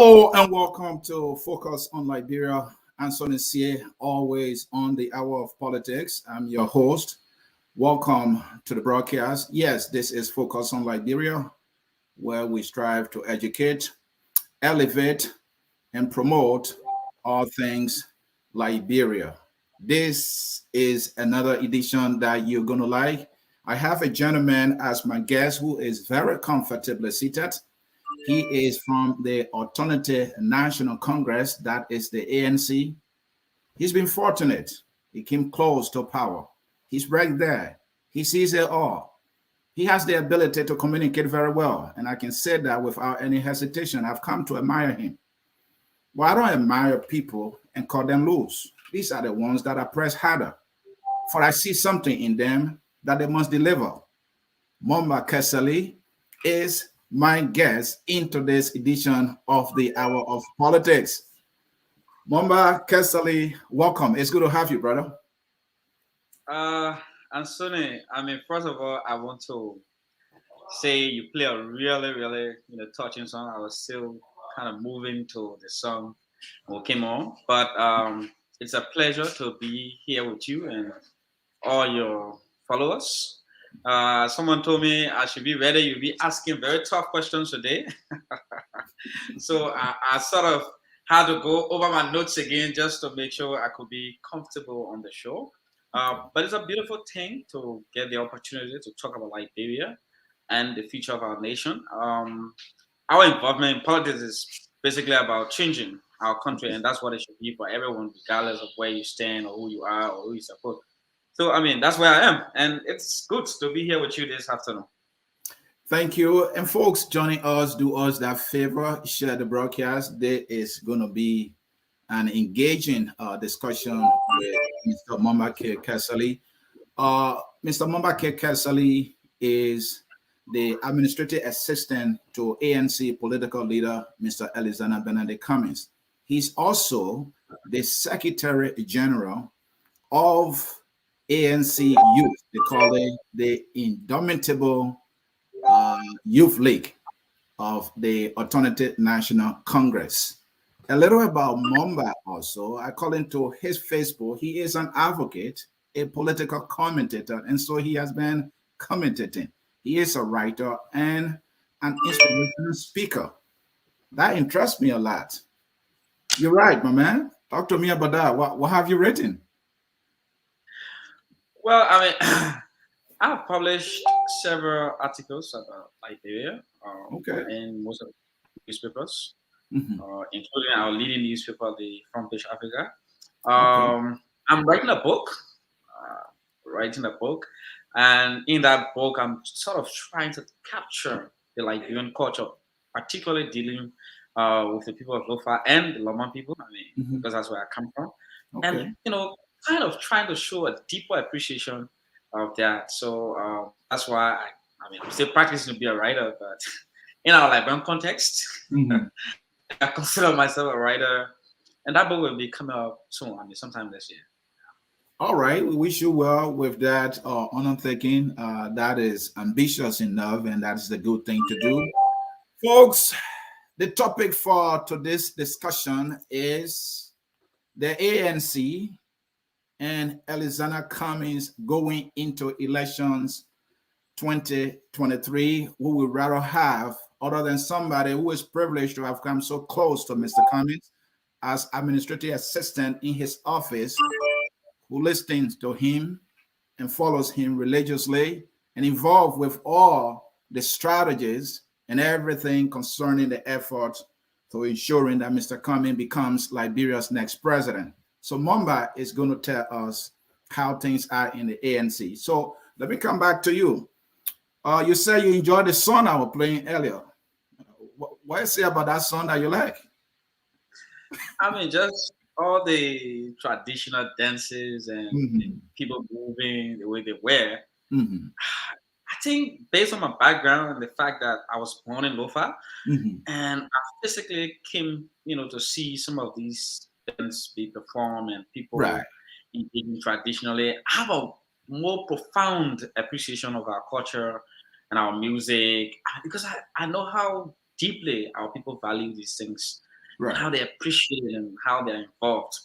Hello and welcome to Focus on Liberia. Anson is here, always on the Hour of Politics. I'm your host. Welcome to the broadcast. Yes, this is Focus on Liberia, where we strive to educate, elevate, and promote all things Liberia. This is another edition that you're going to like. I have a gentleman as my guest who is very comfortably seated. He is from the Alternative National Congress, that is the ANC. He's been fortunate. He came close to power. He's right there. He sees it all. He has the ability to communicate very well. And I can say that without any hesitation. I've come to admire him. Well, I don't admire people and call them loose. These are the ones that are pressed harder. For I see something in them that they must deliver. Mamba Kesselly is my guest in today's edition of the Hour of Politics. Mamba Kesselly, welcome. It's good to have you, brother. Anthony, first of all, I want to say you play a really, really, touching song. I was still kind of moving to the song when we came on, but it's a pleasure to be here with you and all your followers. Someone told me I should be ready. You'll be asking very tough questions today. So I sort of had to go over my notes again just to make sure I could be comfortable on the show. But it's a beautiful thing to get the opportunity to talk about Liberia and the future of our nation. Our involvement in politics is basically about changing our country, and that's what it should be for everyone, regardless of where you stand or who you are or who you support. So, that's where I am, and it's good to be here with you this afternoon. Thank you. And folks joining us, do us that favor, share the broadcast. There is going to be an engaging discussion with Mr. Mamba Casselly. Mr. Mamba Casselly is the administrative assistant to ANC political leader, Mr. Alexander Benedict Cummings. He's also the Secretary General of ANC Youth. They call it the Indomitable Youth League of the Alternative National Congress. A little about Mamba also. According to his Facebook, he is an advocate, a political commentator, and so he has been commentating. He is a writer and an inspirational speaker. That interests me a lot. You're right, my man. Talk to me about that. What have you written? Well, I've published several articles about Liberia in most of the newspapers, including our leading newspaper, the Front Page Africa. I'm writing a book, and in that book, I'm sort of trying to capture the Liberian culture, particularly dealing with the people of Lofa and the Loman people, because that's where I come from. And, kind of trying to show a deeper appreciation of that. So that's why I'm still practicing to be a writer, but in our Liberian context, I consider myself a writer, and that book will be coming out soon. Sometime this year. All right, we wish you well with that undertaking. That is ambitious enough, and that's the good thing to do, folks. The topic for today's discussion is the ANC and Alexander Cummings going into elections 2023. Who would rather have, other than somebody who is privileged to have come so close to Mr. Cummings as administrative assistant in his office, who listens to him and follows him religiously and involved with all the strategies and everything concerning the effort to ensuring that Mr. Cummings becomes Liberia's next president. So Mamba is going to tell us how things are in the ANC. So let me come back to you. You say you enjoyed the song I was playing earlier. What is it about that song that you like? Just all the traditional dances and people moving the way they wear. I think based on my background and the fact that I was born in Lofa, and I physically came, to see some of these dances be performed and people engaging traditionally, I have a more profound appreciation of our culture and our music because I know how deeply our people value these things. and Right. how they appreciate it and how they're involved.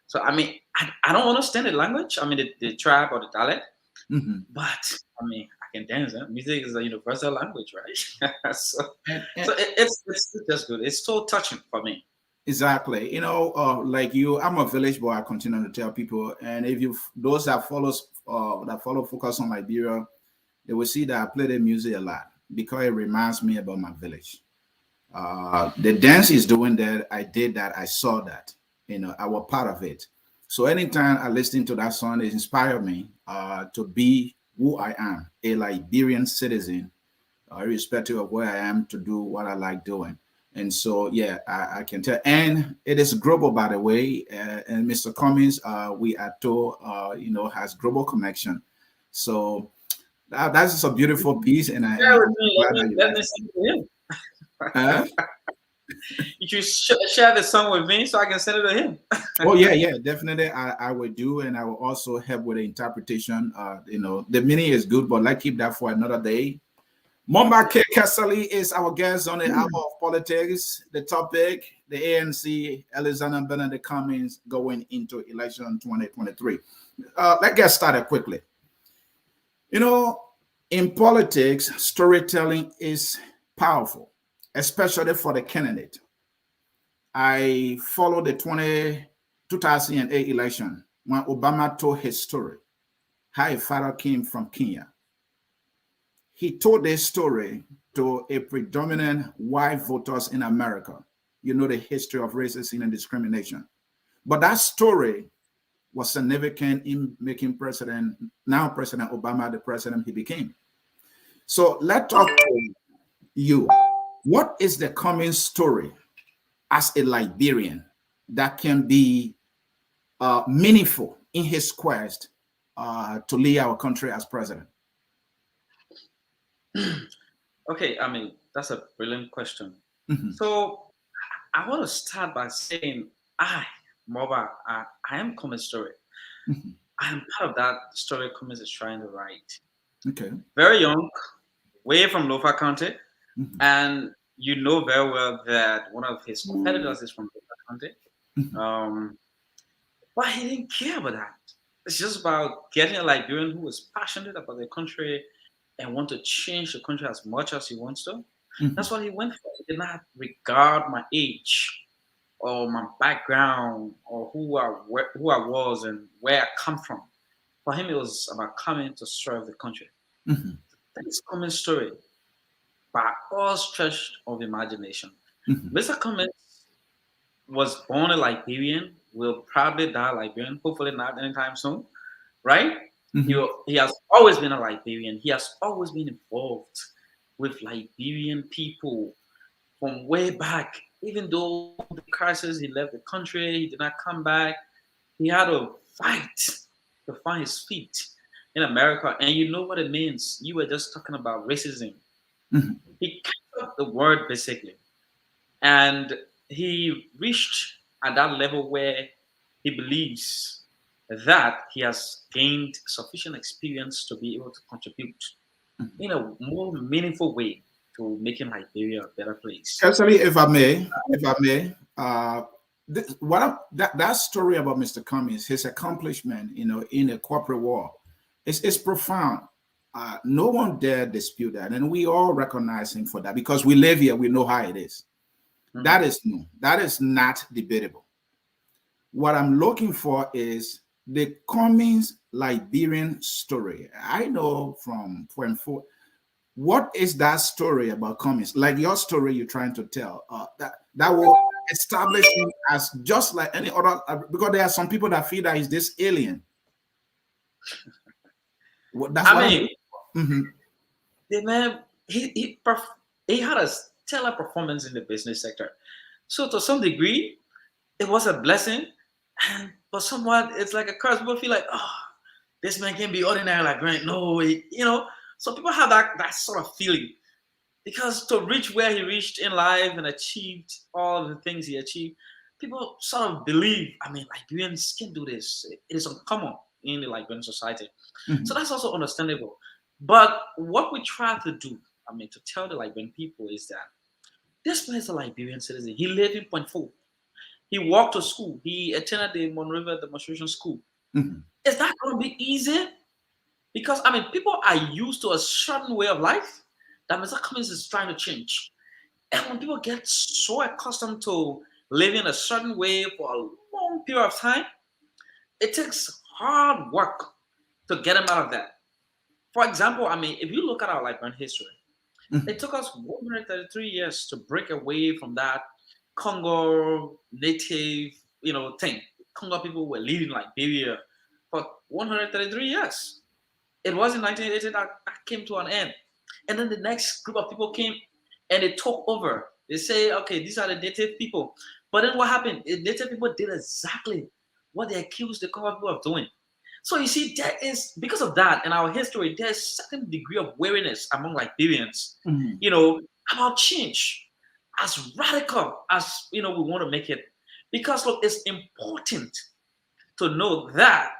So I mean, I don't understand the language. I mean, the tribe or the dialect, Hmm. but I mean, I can dance. Huh? Music is a universal language, right? so And so it's just good. It's so touching for me. exactly. Like you, I'm a village boy. I continue to tell people, and if you those that follow Focus on Liberia, they will see that I play the music a lot because it reminds me about my village. The dance is doing that. I did that. I saw that. I was part of it. So anytime I listen to that song, it inspired me to be who I am, a Liberian citizen, irrespective of where I am, to do what I like doing. And so, yeah, I can tell. And it is global, by the way. And Mr. Cummings, we are told, has global connection. So that's just a beautiful piece, and Share with I'm me. glad that you Let like me sing to him. it. You should share the song with me so I can send it to him. Oh yeah, yeah, definitely. I will do, and I will also help with the interpretation. The meaning is good, but let's keep that for another day. Mamba Kesselly is our guest on the Hour of Politics. The topic: the ANC, Alexander Benedict Cummings going into election 2023. Let's get started quickly. You know, in politics, storytelling is powerful, especially for the candidate. I followed the 2008 election when Obama told his story, how a father came from Kenya. He told this story to a predominant white voters in America. You know the history of racism and discrimination. But that story was significant in making now President Obama, the president he became. So let's talk to you. What is the common story as a Liberian that can be meaningful in his quest to lead our country as president? Okay, I mean, that's a brilliant question. Mhm, So I want to start by saying I, Mulbah, I am Cummings' story. mhm. I am part of that story Cummings is trying to write. Okay. Very young, way from Lofa County, Mhm, and you know very well that one of his competitors is from Lofa County. mhm, Um, but he didn't care about that. It's just about getting a Liberian who is passionate about the country and want to change the country as much as he wants to. That's mhm, what he went for. He did not regard my age or my background or who I was and where I come from. For him, it was about coming to serve the country. mhm, That is Cummings' story by all stretch of imagination. mhm, Mr. Cummings was born a Liberian, will probably die Liberian, hopefully not anytime soon, right? mhm, He has always been a Liberian. He has always been involved with Liberian people from way back. Even though the crisis, he left the country, he did not come back. He had to fight to find his feet in America. And you know what it means. You were just talking about racism. mhm. He kept up the word basically. And he reached at that level where he believes that he has gained sufficient experience to be able to contribute in a more meaningful way to making Liberia a better place. Actually, if I may, that story about Mr. Cummings, his accomplishment, in the corporate world, is profound. No one dare dispute that, and we all recognize him for that because we live here. We know how it is. Mhm. That is no, that is not debatable. What I'm looking for is the Cummings Liberian story. I know what is that story about Cummings? Like your story you're trying to tell, that will establish him as just like any other. Because there are some people that feel that he's this alien. That's I what I'm. mean, Mhm, the man, he had a stellar performance in the business sector. So to some degree, it was a blessing, and but somewhat it's like a curse. People feel like, oh, this man can be ordinary like Grant. No, So people have that sort of feeling because to reach where he reached in life and achieved all the things he achieved, people sort of believe. I mean, Liberians can do this. It is uncommon in the Liberian society, so mhm, that's also understandable. But what we try to do, I mean, to tell the Liberian people is that this man is a Liberian citizen. He lived in Point Four. He walked to school. He attended the Monrovia demonstration school. Mhm. Is that going to be easy? Because I mean, people are used to a certain way of life that Mr. Cummings is trying to change. And when people get so accustomed to living a certain way for a long period of time, it takes hard work to get them out of that. For example, I mean, if you look at our Liberian history, Mhm. it took us 133 years to break away from that Congo native, thing. Congo people were leading Liberia for 133 years. It was in 1980 that came to an end. And then the next group of people came and they took over. They say, okay, these are the native people. But then what happened? The native people did exactly what they accused the Congo people of doing. So you see, there is, because of that in our history, there's certain degree of wariness among Liberians, Mhm. you know, about change, as radical as we want to make it. Because look, it's important to know that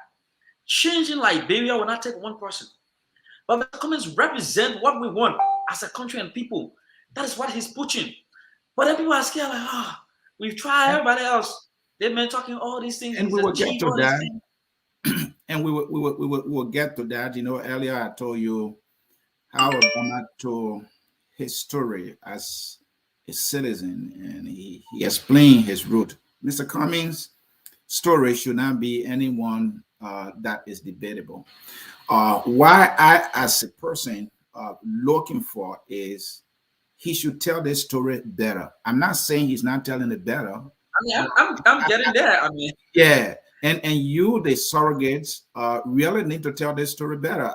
changing Liberia will not take one person. But Mr. Cummings represent what we want as a country and people. That is what he's pushing. But then people are scared, like, we've tried And, everybody else. They've been talking all these things, and he's we will get achieved to all these that. things. And we will get to that. Earlier I told you how Obama told his story as a citizen, and he explained his route. Mr. Cummings' story should not be anyone that is debatable. Why I, as a person, looking for is he should tell this story better. I'm not saying he's not telling it better. I mean, I'm getting there. I mean, Yeah, and you, the surrogates, really need to tell this story better.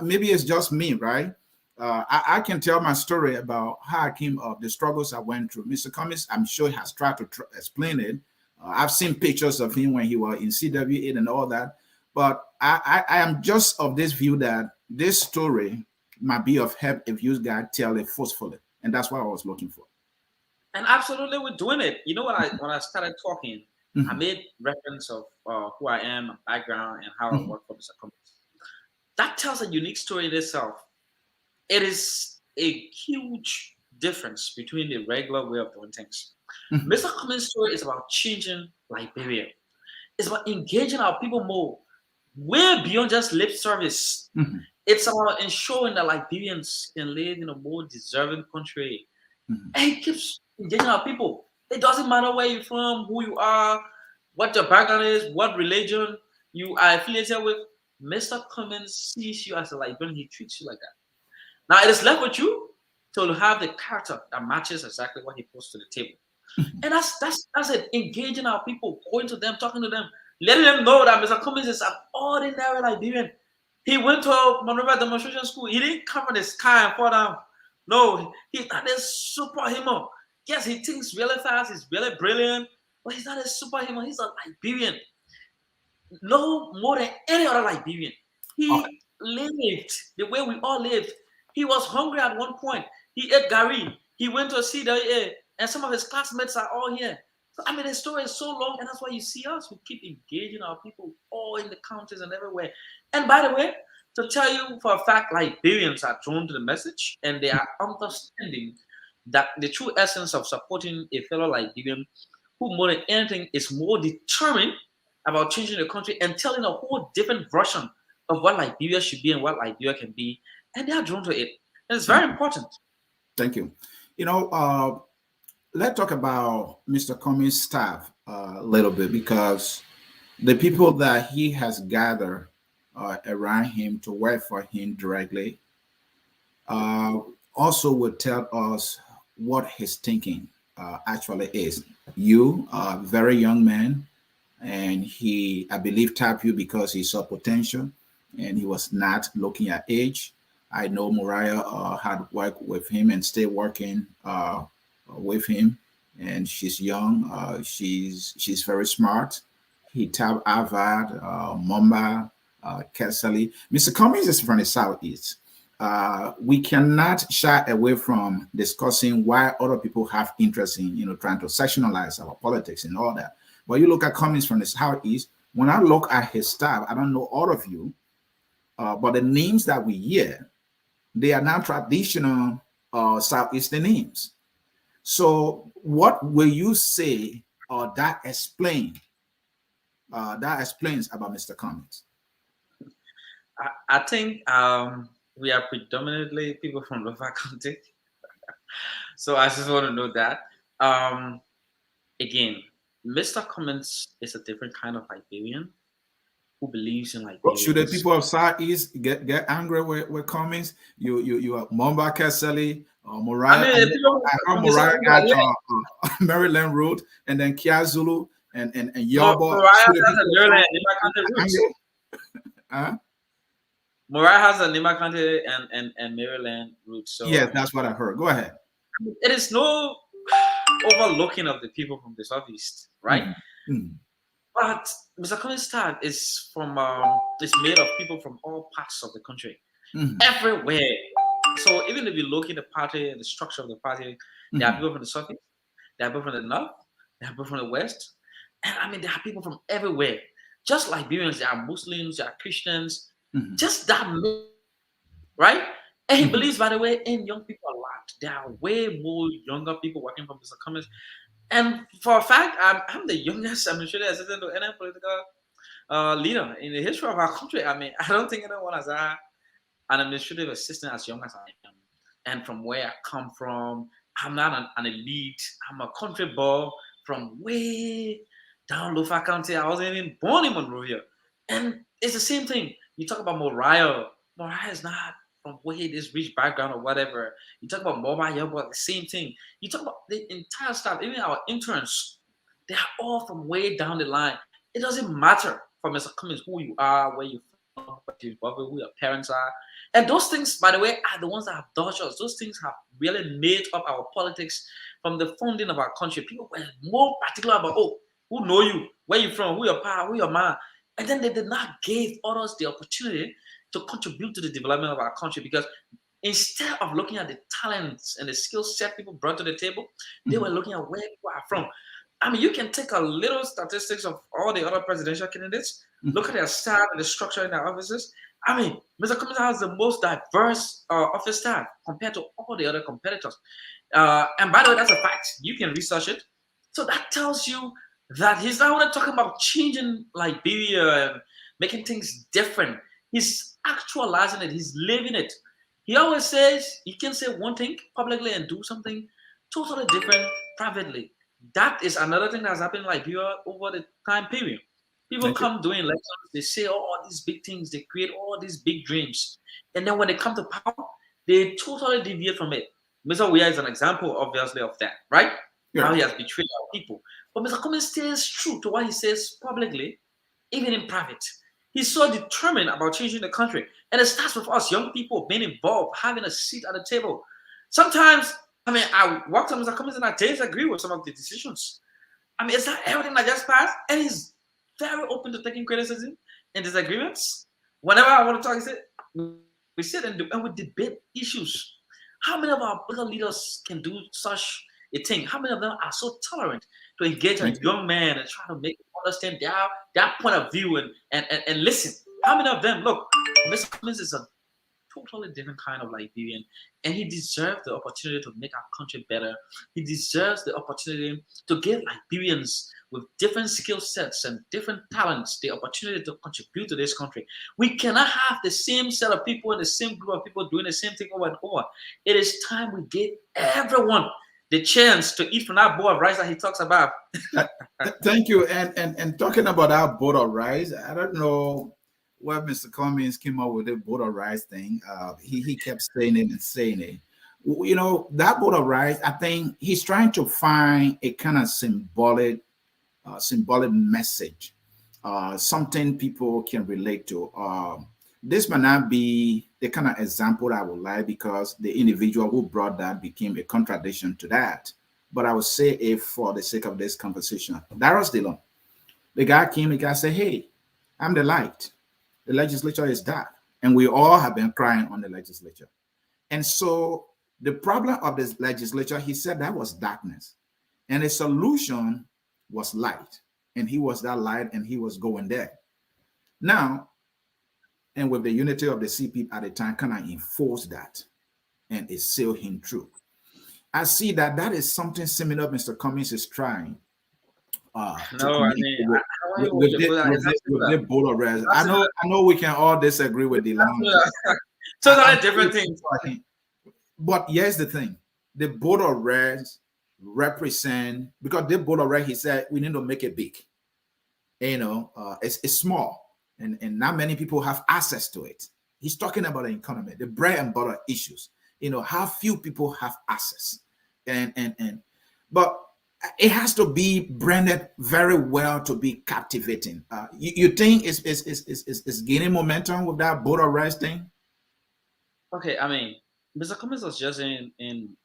Maybe it's just me, right? I can tell my story about how I came up, the struggles I went through. Mr. Cummings, I'm sure he has tried to explain it. I've seen pictures of him when he was in CW8 and all that. But I am just of this view that this story might be of help if you guys tell it forcefully, and that's what I was looking for. and absolutely we're doing it. You know, when I started talking, I Mhm. made reference of who I am, my background, and how I Mhm. work for Mr. Cummings. That tells a unique story in itself. It is a huge difference between the regular way of doing things. Mhm. Mr. Cummings' story is about changing Liberia. It's about engaging our people more, way beyond just lip service. Mhm. It's about ensuring that Liberians can live in a more deserving country. Mhm. And it keeps engaging our people. It doesn't matter where you're from, who you are, what your background is, what religion you are affiliated with. Mr. Cummings sees you as a Liberian. He treats you like that. Now it is left with you to have the character that matches exactly what he puts to the table. Mhm. And that's it. Engaging our people, going to them, talking to them, letting them know that Mr. Cummings is an ordinary Liberian. He went to a Monrovia demonstration school. He didn't come from the sky and fall down. No, he's not a superhuman. Yes, he thinks really fast. He's really brilliant, but he's not a superhuman. He's a Liberian. No more than any other Liberian. Okay. He lived the way we all lived. He was hungry at one point. He ate Gary. He went to see the and some of his classmates are all here. So I mean, the story is so long, and that's why you see us. We keep engaging our people all in the counties and everywhere. And by the way, to tell you for a fact, Liberians are drawn to the message, and they are understanding that the true essence of supporting a fellow Liberian who more than anything is more determined about changing the country and telling a whole different version of what Liberia should be and what Liberia can be. And they are drawn to it. And it's very important. Thank you. You know, let's talk about Mr. Cummings' staff a little bit because the people that he has gathered around him to work for him directly uh, also would tell us what his thinking actually is. You are a very young man, and he, I believe, tapped you because he saw potential and he was not looking at age. I know Mariah had worked with him and still working with him, and she's young. She's very smart. He tapped Harvard, Mamba, Kesselly. Mr. Cummings is from the Southeast. We cannot shy away from discussing why other people have interest in, trying to sectionalize our politics and all that. But you look at Cummings from the Southeast. When I look at his staff, I don't know all of you, but the names that we hear, they are not traditional Southeastern names. So, what will you say or that explains about Mr. Cummings? I think we are predominantly people from Lofa County. So I just want to know that. Um, Again, Mr. Cummings is a different kind of Liberian who believes in Should the Liberians. people of Southeast get angry with Cummings? You have Mamba, Kesselly, I Moriah. mean, the people I heard from the Moriah Southeast are got here. Maryland road, and then Kiazulu and Yoba. Mariah Should the has a people of Maryland Southeast Nima County get roots. angry? Huh? Mariah has a Nima County and Maryland roots. So Yes, that's what I heard. Go ahead. it is no overlooking of the people from the Southeast, right? Mhm. Mhm. But Mr. Cummings' tag is from is made of people from all parts of the country, Mhm. everywhere. So even if you look at the party and the structure of the party, there are Mhm. people from the Southeast, there are people from the North, there are people from the West, and I mean there are people from everywhere. Just like Liberians, there are Muslims, there are Christians, Mhm. just that, right? And he Mhm. believes, by the way, in young people a lot. There are way more younger people working for Mr. Cummings. And for a fact, I'm the youngest administrative assistant to any political leader in the history of our country. I mean, I don't think anyone has had an administrative assistant as young as I am. And from where I come from, I'm not an elite. I'm a country boy from way down Lofa County. I wasn't even born in Monrovia. And it's the same thing. You talk about Moriah. Moriah is not from way this rich background or whatever. You talk about Mulbah, but the same thing. You talk about the entire staff, even our interns, they are all from way down the line. It doesn't matter for Mr. Cummings who you are, where you're from, what you who your parents are. And those things, by the way, are the ones that have dodged us. Those things have really made up our politics from the founding of our country. People were more particular about, oh, who know you, where you from, who your pa, who your man. And then they did not give others the opportunity to contribute to the development of our country because instead of looking at the talents and the skill set people brought to the table, they were Mhm. looking at where people are from. I mean, you can take a little statistics of all the other presidential candidates, look Mhm. at their staff and the structure in their offices. I mean, Mr. Cummings has the most diverse office staff compared to all the other competitors. And by the way, that's a fact. You can research it. So that tells you that he's not only talking about changing Liberia and making things different. He's actualizing it. He's living it. He always says you can say one thing publicly and do something totally different privately. That is another thing that's happened like Liberia over the time period. People Thank you. come doing elections, they say all these big things, they create all these big dreams. And then when they come to power, they totally deviate from it. Mr. Weah is an example, obviously, of that, right? How Yeah. he has betrayed our people. But Mr. Cummings stays true to what he says publicly, even in private. He's so determined about changing the country. And it starts with us, young people, being involved, having a seat at the table. Sometimes, I mean, I walk to Mr. Cummings and I disagree with some of the decisions. I mean, it's not everything that just passed. And he's very open to taking criticism and disagreements. Whenever I want to talk, he said, we sit and we debate issues. How many of our political leaders can do such a thing? How many of them are so tolerant to engage a Thank you. young man and try to make him understand their point of view and listen? How many of them look? Mr. Cummings is a totally different kind of Liberian, and he deserves the opportunity to make our country better. He deserves the opportunity to give Liberians with different skill sets and different talents the opportunity to contribute to this country. We cannot have the same set of people and the same group of people doing the same thing over and over. It is time we give everyone the chance to eat from that bowl of rice that he talks about. Thank you. And talking about our boat of rice, I don't know where Mr. Cummings came up with the boat of rice thing. He kept saying it and saying it. You know, that boat of rice, I think he's trying to find a kind of symbolic message, something people can relate to. This might not be the kind of example I would like because the individual who brought that became a contradiction to that. But I would say, if for the sake of this conversation, Darius Dillon, the guy came, the guy said, hey, I'm the light. The legislature is dark. And we all have been crying on the legislature. And so the problem of this legislature, he said that was darkness. And the solution was light. And he was that light and he was going there. Now, and with the unity of the CP at the time, kind of enforce that and it sailed him through. I see that that is something similar Mr. Cummings is trying to No, I connect mean, how are you with, with the with the board of rest. That's I know we can all disagree with the line. totally different things. But here's the thing: the board of rest represent, because the board of rest, he said we need to make it big. You know, it's small, and not many people have access to it. He's talking about the economy, the bread and butter issues. You know, how few people have access, but it has to be branded very well to be captivating. You think it's gaining momentum with that board of rest thing? Okay, I mean, Mr. Cummings was just in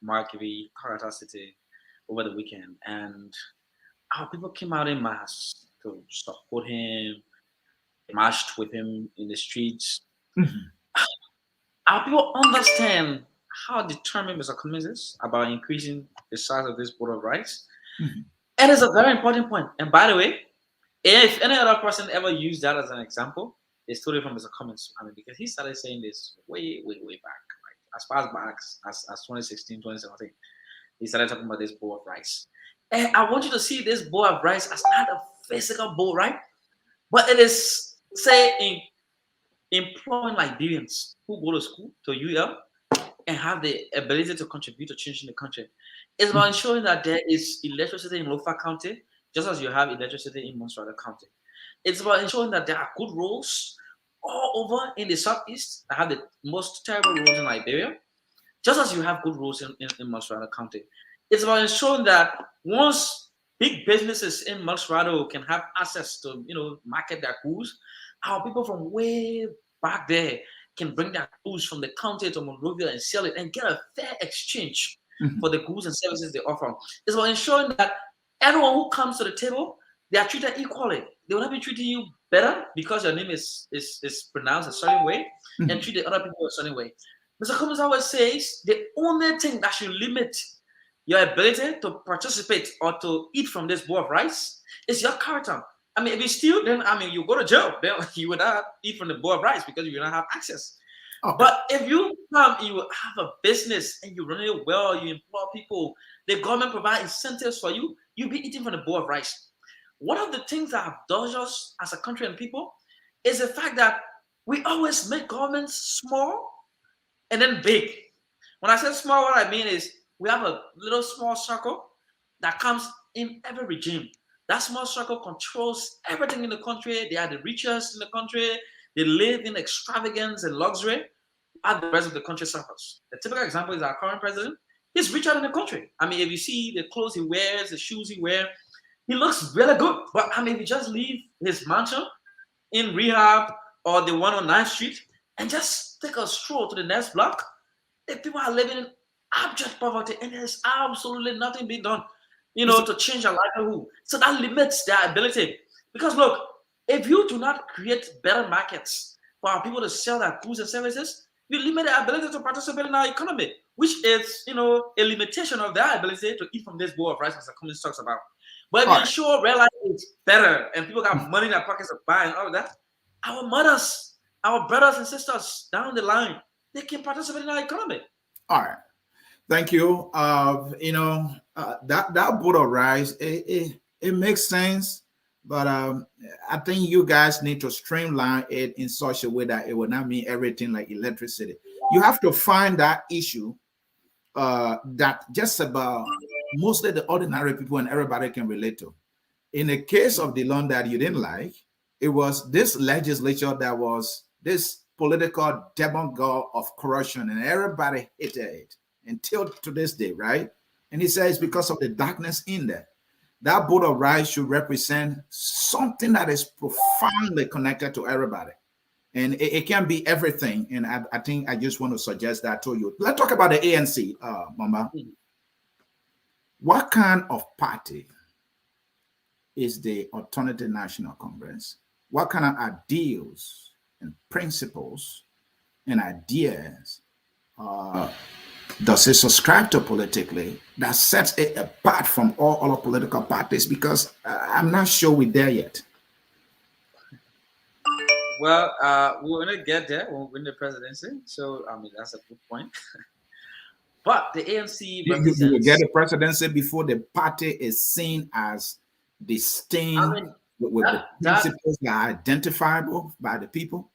Markavy, Carter City, over the weekend, and our people came out in mass to support him, marched with him in the streets. Mhm. Our people understand how determined Mr. Cummings is about increasing the size of this board of rights. Mhm. And it's a very important point. And by the way, if any other person ever used that as an example, they stole it from Mr. Cummings. I mean, because he started saying this way back, right? As far back as 2016, 2017. He started talking about this board of rights. And I want you to see this board of rights as not a physical board, right? But it is, say, in employing Liberians who go to school, to UL, and have the ability to contribute to changing the country. It's about ensuring that there is electricity in Lofa County, just as you have electricity in Montserrat County. It's about ensuring that there are good roads all over in the southeast that have the most terrible roads in Liberia, just as you have good roads in Montserrat County. It's about ensuring that once big businesses in Montserrat can have access to, market their goods, our people from way back there can bring their goods from the county to Monrovia and sell it and get a fair exchange for the goods and services they offer. It's about ensuring that everyone who comes to the table, they are treated equally. They will not be treating you better because your name is pronounced a certain way and treat the other people a certain way. Mr. Cummings always says the only thing that should limit your ability to participate or to eat from this bowl of rice is your character. I mean, if you steal, then you go to jail. Then you would not eat from the bowl of rice because you do not have access. Okay. But if you come, you have a business and you run it well, you employ people, the government provide incentives for you, you'll be eating from the bowl of rice. One of the things that have done us as a country and people is the fact that we always make governments small and then big. When I say small, what I mean is we have a little small circle that comes in every regime. That small circle controls everything in the country. They are the richest in the country. They live in extravagance and luxury, while the rest of the country suffers. The typical example is our current president. He's richer than the country. I mean, if you see the clothes he wears, the shoes he wears, he looks really good. But if you just leave his mansion in rehab or the one on 9th Street and just take a stroll to the next block, the people are living in abject poverty and there's absolutely nothing being done, to change their livelihood. So that limits their ability. Because look, if you do not create better markets for our people to sell their goods and services, you limit their ability to participate in our economy, which is, a limitation of their ability to eat from this bowl of rice as the Cummings talks about. But if you ensure real life is better and people got money in their pockets to buy and all of that, our mothers, our brothers and sisters down the line, they can participate in our economy. All right. Thank you. That board of rice, it makes sense, but I think you guys need to streamline it in such a way that it will not mean everything like electricity. You have to find that issue that just about mostly the ordinary people and everybody can relate to. In the case of the loan that you didn't like, it was this legislature that was this political demagogue of corruption, and everybody hated it until to this day, right? And he says because of the darkness in there, that board of rights should represent something that is profoundly connected to everybody. And it can be everything. And I think I just want to suggest that to you. Let's talk about the ANC, Mamba. What kind of party is the Alternative National Congress? What kind of ideals and principles and ideas does it subscribe to politically that sets it apart from all other political parties? Because I'm not sure we're there yet. Well, we're going to get there when we win the presidency. So, that's a good point. But the ANC represents... You will get the presidency before the party is seen as distinct, mean, with the that principles that are identifiable by the people?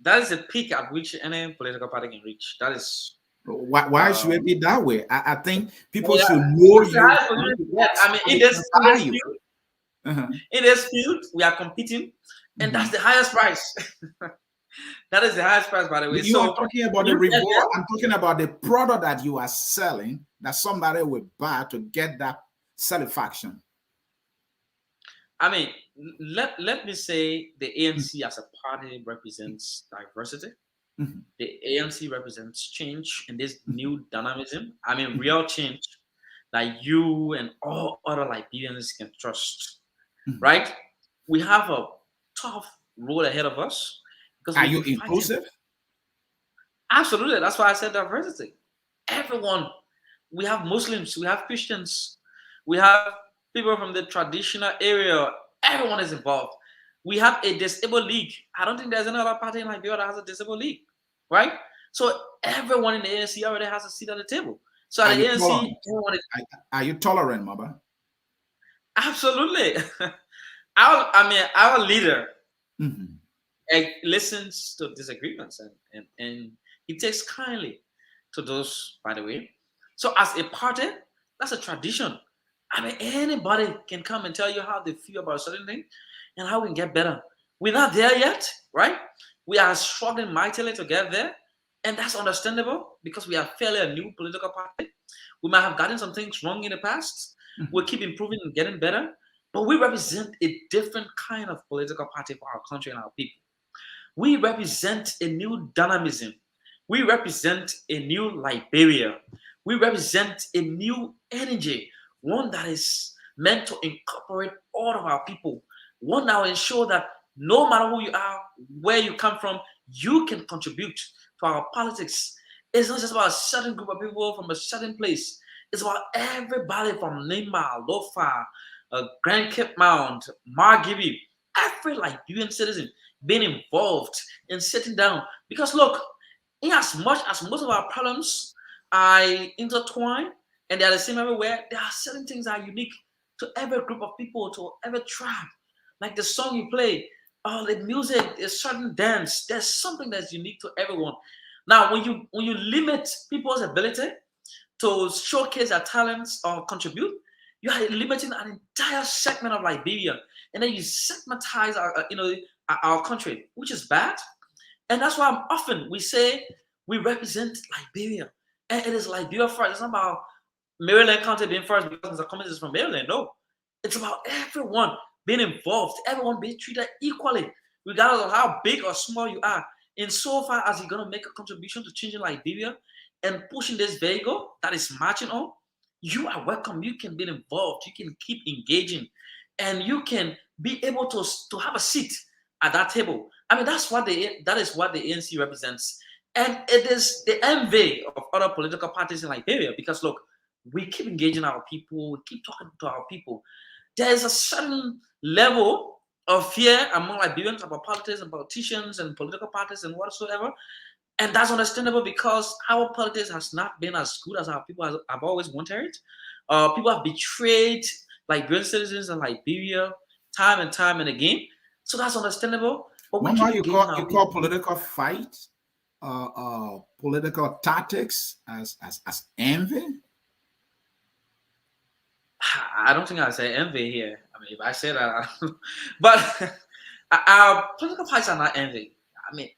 that is the peak at which any political party can reach. That is Why should it be that way? I think people yeah, should know it's the you. highest position to get. I mean, Value. Uh-huh. in this field, we are competing, and that's the highest price. That is the highest price, by the way. You are So talking about the you get reward. there. I'm talking about the product that you are selling that somebody will buy to get that satisfaction. I mean, let me say the ANC as a party represents diversity. Mm-hmm. The ANC represents change and this new dynamism. I mean, Mm-hmm. real change that you and all other Liberians can trust, Mm-hmm. right? We have a tough road ahead of us because Are we've you been fighting. inclusive? Absolutely. That's why I said diversity. Everyone. We have Muslims, we have Christians, we have people from the traditional area. Everyone is involved. We have a disabled league. I don't think there's another party in Liberia that has a disabled league, right? So everyone in the ANC already has a seat at the table. So at Are the you ANC, tolerant? everyone is Are you tolerant, Mamba? absolutely. Our leader Mm-hmm. listens to disagreements and he takes kindly to those, by the way. So as a party, that's a tradition. I mean, anybody can come and tell you how they feel about a certain thing and how we can get better. We're not there yet, right? We are struggling mightily to get there. And that's understandable because we are fairly a new political party. We might have gotten some things wrong in the past. Mm-hmm. We'll keep improving and getting better. But we represent a different kind of political party for our country and our people. We represent a new dynamism. We represent a new Liberia. We represent a new energy, one that is meant to incorporate all of our people, one that will ensure that no matter who you are, where you come from, you can contribute to our politics. It's not just about a certain group of people from a certain place. It's about everybody from Mamba, Lofa, Grand Cape Mount, Margibi, every Liberian citizen being involved in sitting down. Because look, in as much as most of our problems are intertwined and they are the same everywhere, there are certain things that are unique to every group of people, to every tribe. Like the song you play, the music, a certain dance. There's something that's unique to everyone. Now, when you limit people's ability to showcase their talents or contribute, you are limiting an entire segment of Liberia, and then you segmentize our country, which is bad. And that's why often we say we represent Liberia, and it is Liberia first. It's not about Maryland County being first because the Cummings is from Maryland. No, it's about everyone being involved, everyone being treated equally, regardless of how big or small you are. In so far as you're gonna make a contribution to changing Liberia and pushing this vehicle that is marching on, you are welcome. You can be involved. You can keep engaging, and you can be able to have a seat at that table. I mean, that is what the ANC represents, and it is the envy of other political parties in Liberia. Because look, we keep engaging our people. We keep talking to our people. There is a certain level of fear among Liberians about politics and politicians and political parties and whatsoever. And that's understandable because our politics has not been as good as our people have always wanted it. People have betrayed Liberian citizens in Liberia time and time and again. So that's understandable. But we Mama, keep engaging our call people. political fight, political tactics as envy? I don't think I say envy here. I mean, if I say that, but our political fights are not envy. I mean,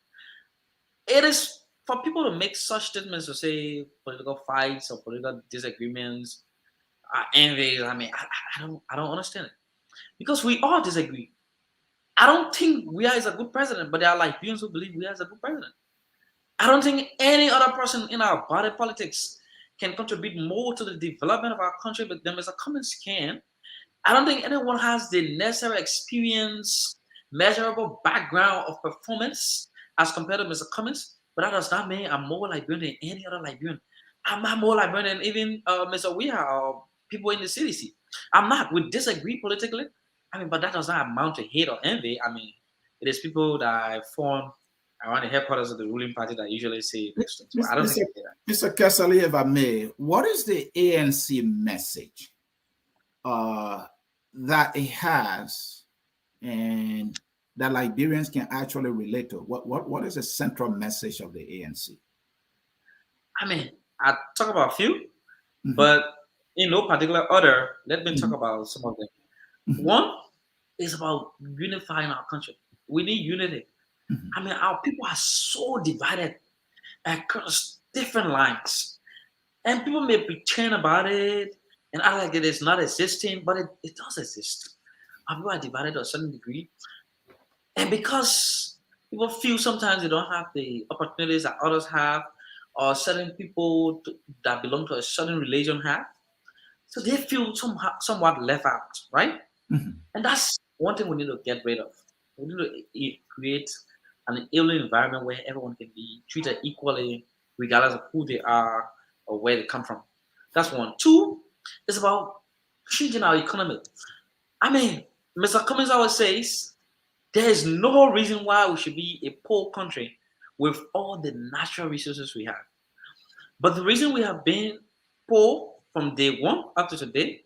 it is for people to make such statements to say political fights or political disagreements are envy. I mean, I don't understand it because we all disagree. I don't think Weah is a good president, but there are Liberians who believe Weah is a good president. I don't think any other person in our body politics can contribute more to the development of our country than Mr. Cummings can. I don't think anyone has the necessary experience, measurable background of performance as compared to Mr. Cummings, but that does not mean I'm more Liberian than any other Liberian. I'm not more Liberian than even Mr. Weah or people in the CDC. I'm not. We disagree politically. I mean, but that does not amount to hate or envy. I mean, it is people that I form around the headquarters of the ruling party that usually say those things. But I don't think Mr. Casselly, if I may, what is the ANC message that it has and that Liberians can actually relate to? What is the central message of the ANC? I mean, I talk about a few, Mhm, but in no particular order, let me talk mhm, about some of them. mhm, One is about unifying our country. We need unity. mhm. I mean, our people are so divided across different lines. And people may pretend about it and act like it is not existing, but it does exist. Our people are divided to a certain degree. And because people feel sometimes they don't have the opportunities that others have, or certain people that belong to a certain religion have, so they feel somewhat left out, right? Mhm. And that's one thing we need to get rid of. We need to create an alien environment where everyone can be treated equally, regardless of who they are or where they come from. That's one. Two, it's about changing our economy. I mean, Mr. Cummings always says there is no reason why we should be a poor country with all the natural resources we have. But the reason we have been poor from day one up to today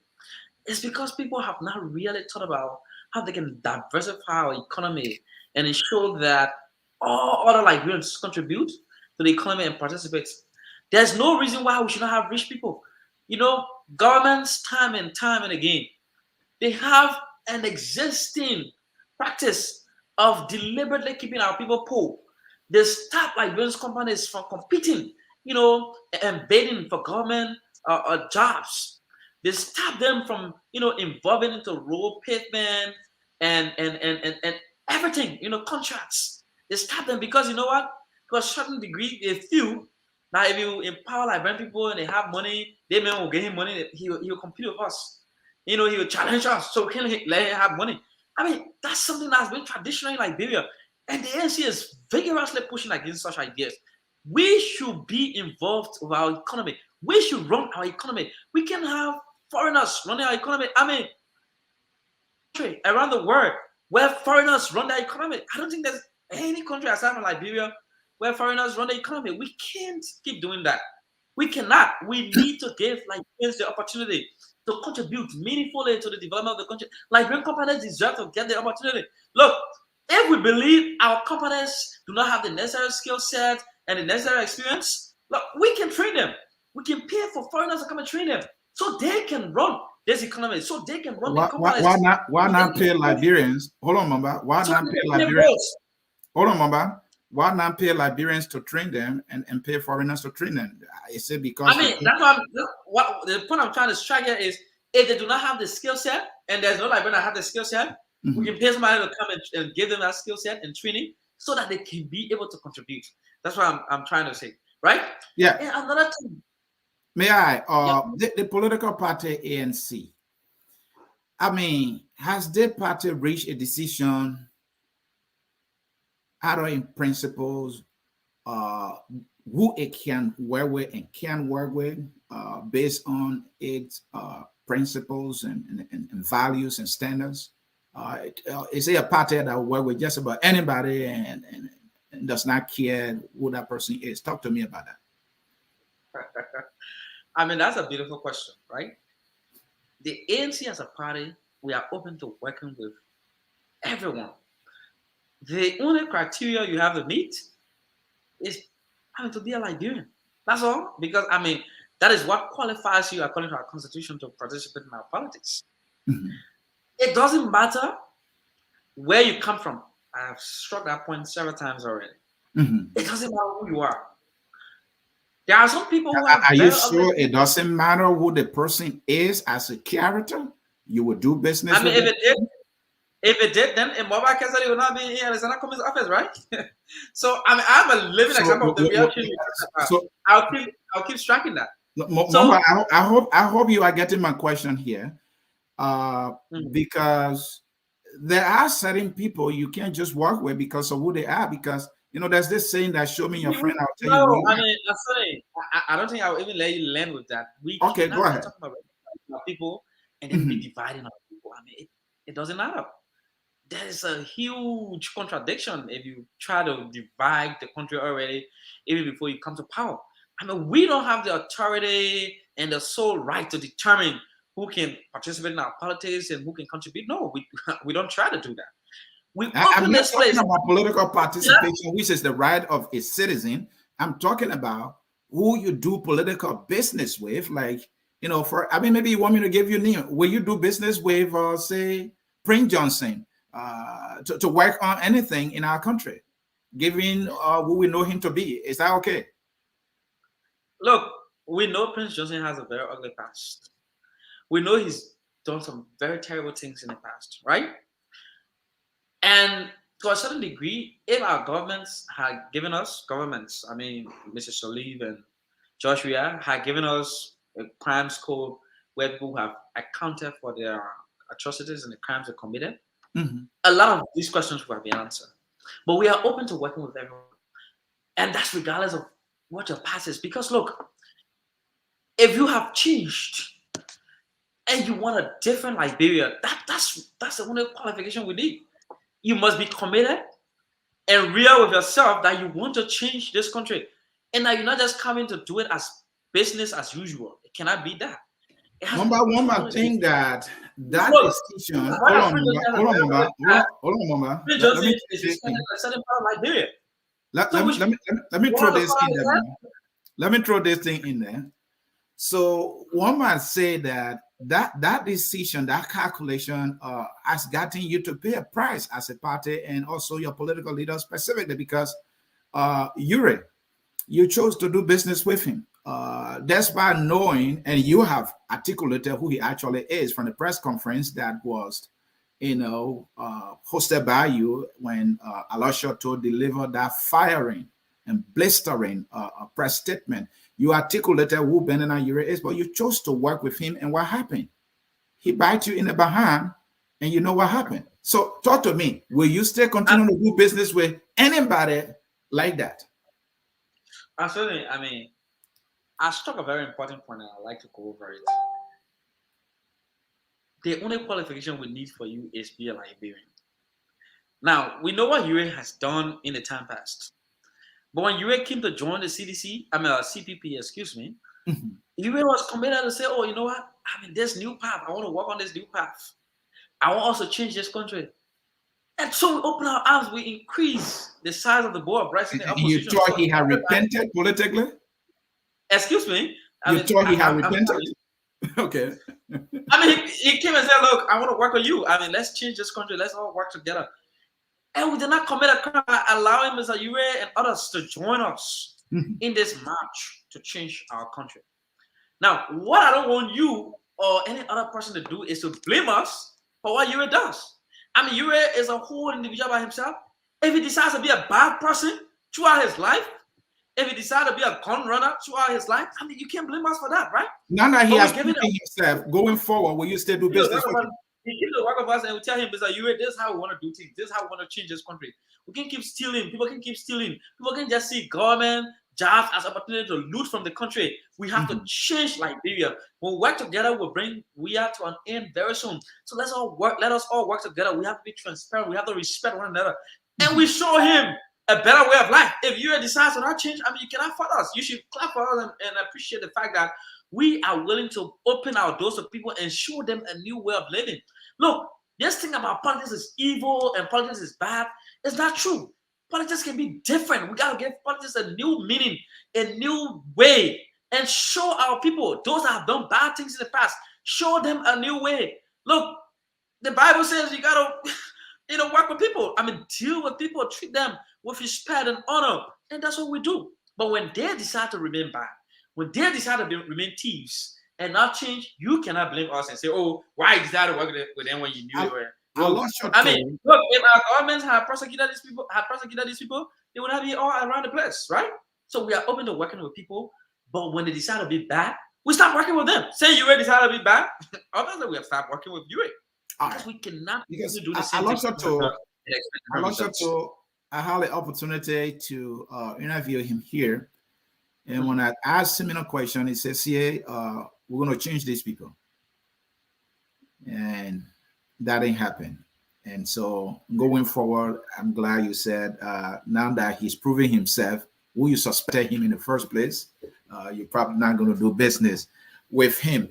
is because people have not really thought about how they can diversify our economy and ensure that all other Liberians contribute to the economy and participate. There's no reason why we should not have rich people. You know, governments time and again, they have an existing practice of deliberately keeping our people poor. They stop Liberians companies from competing, and bidding for government jobs. They stop them from, involving into road pavement and everything, contracts. They stop them because you know what? To a certain degree, they feel that if you empower Liberian people and they have money, they may will get him money. He'll compete with us. He will challenge us, so we can let him have money. I mean, that's something that's been traditional in Liberia, and the ANC is vigorously pushing against such ideas. We should be involved with our economy. We should run our economy. We can have foreigners running our economy. I mean, around the world where foreigners run their economy. I don't think there's any country aside from Liberia where foreigners run the economy. We can't keep doing that. We cannot. We need to give Liberians the opportunity to contribute meaningfully to the development of the country. Liberian companies deserve to get the opportunity. Look, if we believe our companies do not have the necessary skill set and the necessary experience, look, we can train them. We can pay for foreigners to come and train them so they can run this economy, so they can run the Why companies, not? Why so they not can pay pay, Liberians? Hold on, Mamba. Why so not they pay can pay Liberians? roads. Hold on, Mamba. Why not pay Liberians to train them and pay foreigners to train them? Is it because I mean, that's what the point I'm trying to strike here is if they do not have the skill set and there's no Liberian that have the skill set, we Mhm. can pay somebody to come and give them that skill set and training so that they can be able to contribute. That's what I'm trying to say, right? Yeah. And another thing, May I? yeah, The political party ANC. I mean, has the party reached a decision, either in principles, uh, who it can work with and can work with, based on its principles and values and standards? Is it a party that will work with just about anybody and does not care who that person is? Talk to me about that. I mean that's a beautiful question, right? The ANC as a party, we are open to working with everyone. The only criteria you have to meet is having to be a Liberian. That's all. Because I mean, that is what qualifies you according to our constitution to participate in our politics. Mhm. It doesn't matter where you come from. I have struck that point several times already. Mhm. It doesn't matter who you are. There are some people who have Are you very ugly. sure it doesn't matter who the person is as a character? You will do business I mean, with them. if it did, then Mulbah Kesselly would not be here. It's not Cummings' office, right? So I mean, I'm a living So, example of the real change. so I'll keep striking that. Mamba, So I hope you are getting my question here, mm, because there are certain people you can't just work with because of who they are. Because there's this saying that show me your friend, I'll tell you who no, you I mean, I'm saying I don't think I'll even let you land with that. We are. Okay, go cannot be ahead. talking about our people and then be Mhm. dividing our people. I mean, it doesn't matter. There is a huge contradiction if you try to divide the country already, even before you come to power. I mean, we don't have the authority and the sole right to determine who can participate in our politics and who can contribute. No, we don't try to do that. We I'm open not this place. talking about political participation, which is the right of a citizen. I'm talking about who you do political business with. Like, you know, maybe you want me to give you a name. Will you do business with, say, Prince Johnson to work on anything in our country, given who we know him to be? Is that okay? Look, we know Prince Johnson has a very ugly past. We know he's done some very terrible things in the past, right? And to a certain degree, if our governments had given us, I mean, Mr. Saliv and Joshua had given us a crimes code where people have accounted for their atrocities and the crimes they committed, a lot of these questions would have been answered. But we are open to working with everyone. And that's regardless of what your past is. Because look, if you have changed and you want a different Liberia, that's the only qualification we need. You must be committed and real with yourself that you want to change this country. And that you're not just coming to do it as business as usual. It cannot be that. Number one, I think that decision. Hold on, Mamba. Let me throw this in there. Let me throw this thing in there. So one might say that decision, that calculation has gotten you to pay a price as a party and also your political leader specifically, because you chose to do business with him. Despite knowing, and you have articulated who he actually is from the press conference that was, hosted by you when Aloshoto delivered that firing and blistering press statement. You articulated who Benena Ure is, but you chose to work with him, and what happened? He bite you in the behind, and you know what happened. So talk to me. Will you still continue to do business with anybody like that? Absolutely. I mean, I struck a very important point, and I'd like to go over it. The only qualification we need for you is be a Liberian. Now, we know what Ure has done in the time past. But when Ure came to join the CPP, excuse me, Ure was committed to say, oh, you know what? I'm in this new path. I want to work on this new path. I want also change this country. And so we open our arms, we increase the size of the board of rising the opposition. You thought he had repented politically? Excuse me? You thought he had repented? Okay. I mean, he came and said, look, I want to work with you. I mean, let's change this country. Let's all work together. And we did not commit a crime by allowing Mr. Ure and others to join us in this march to change our country. Now, what I don't want you or any other person to do is to blame us for what Ure does. I mean, Ure is a whole individual by himself. If he decides to be a bad person throughout his life, if he decides to be a gun runner throughout his life, I mean, you can't blame us for that, right? Now that he has proven himself, going forward, will you still do business with him? He gives the work of us and we tell him, Mr. Ure, this is how we want to do things. This is how we want to change this country. We can keep stealing. People can keep stealing. People can just see government jobs as opportunity to loot from the country. We have to change Liberia. When we work together, we'll bring WIA to an end very soon. So let's all work. Let us all work together. We have to be transparent. We have to respect one another. And we show him a better way of life. If Ure decides to not change, I mean, you cannot fault us. You should clap for us and appreciate the fact that we are willing to open our doors to people and show them a new way of living. Look, this thing about politics is evil and politics is bad. It's not true. Politics can be different. We got to give politics a new meaning, a new way, and show our people, those that have done bad things in the past, show them a new way. Look, the Bible says you got to, work with people. I mean, deal with people, treat them with respect and honor. And that's what we do. But when they decide to remain bad, when they decide to remain thieves and not change, you cannot blame us and say, oh, why you decided to work with them when you knew they were. I mean, look, if our governments had prosecuted these people, they would have been all around the place, right? So we are open to working with people, but when they decide to be bad, we stop working with them. Say Ure decided to be bad, obviously we have stopped working with Ure. Because we cannot do the same thing. I had the opportunity to interview him here. And when I asked him a question, he says, yeah, we're going to change these people. And that didn't happen. And so going forward, I'm glad you said now that he's proving himself, who you suspected him in the first place, you're probably not going to do business with him.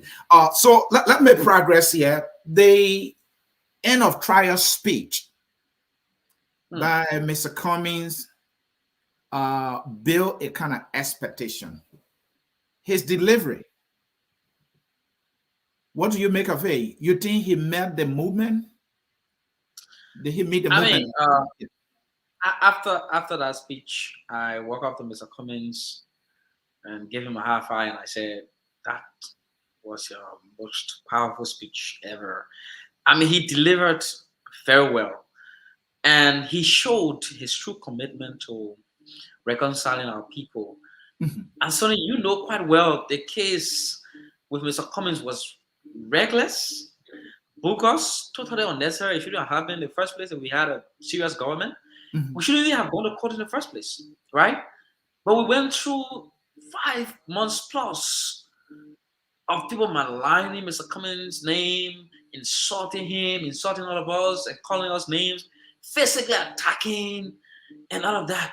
So let me progress here. The end of trial speech by Mr. Cummings built a kind of expectation. His delivery, what do you make of it? You think he met the movement? Did he meet the movement? After that speech, I walked up to Mr. Cummings and gave him a high five, and I said, "That was your most powerful speech ever." I mean, he delivered very well, and he showed his true commitment to reconciling our people. And Sonny, you know quite well the case with Mr. Cummings was reckless, bogus, totally unnecessary. It shouldn't have happened in the first place if we had a serious government. We shouldn't even have gone to court in the first place, right? But we went through 5 months plus of people maligning Mr. Cummings' name, insulting him, insulting all of us, and calling us names, physically attacking, and all of that.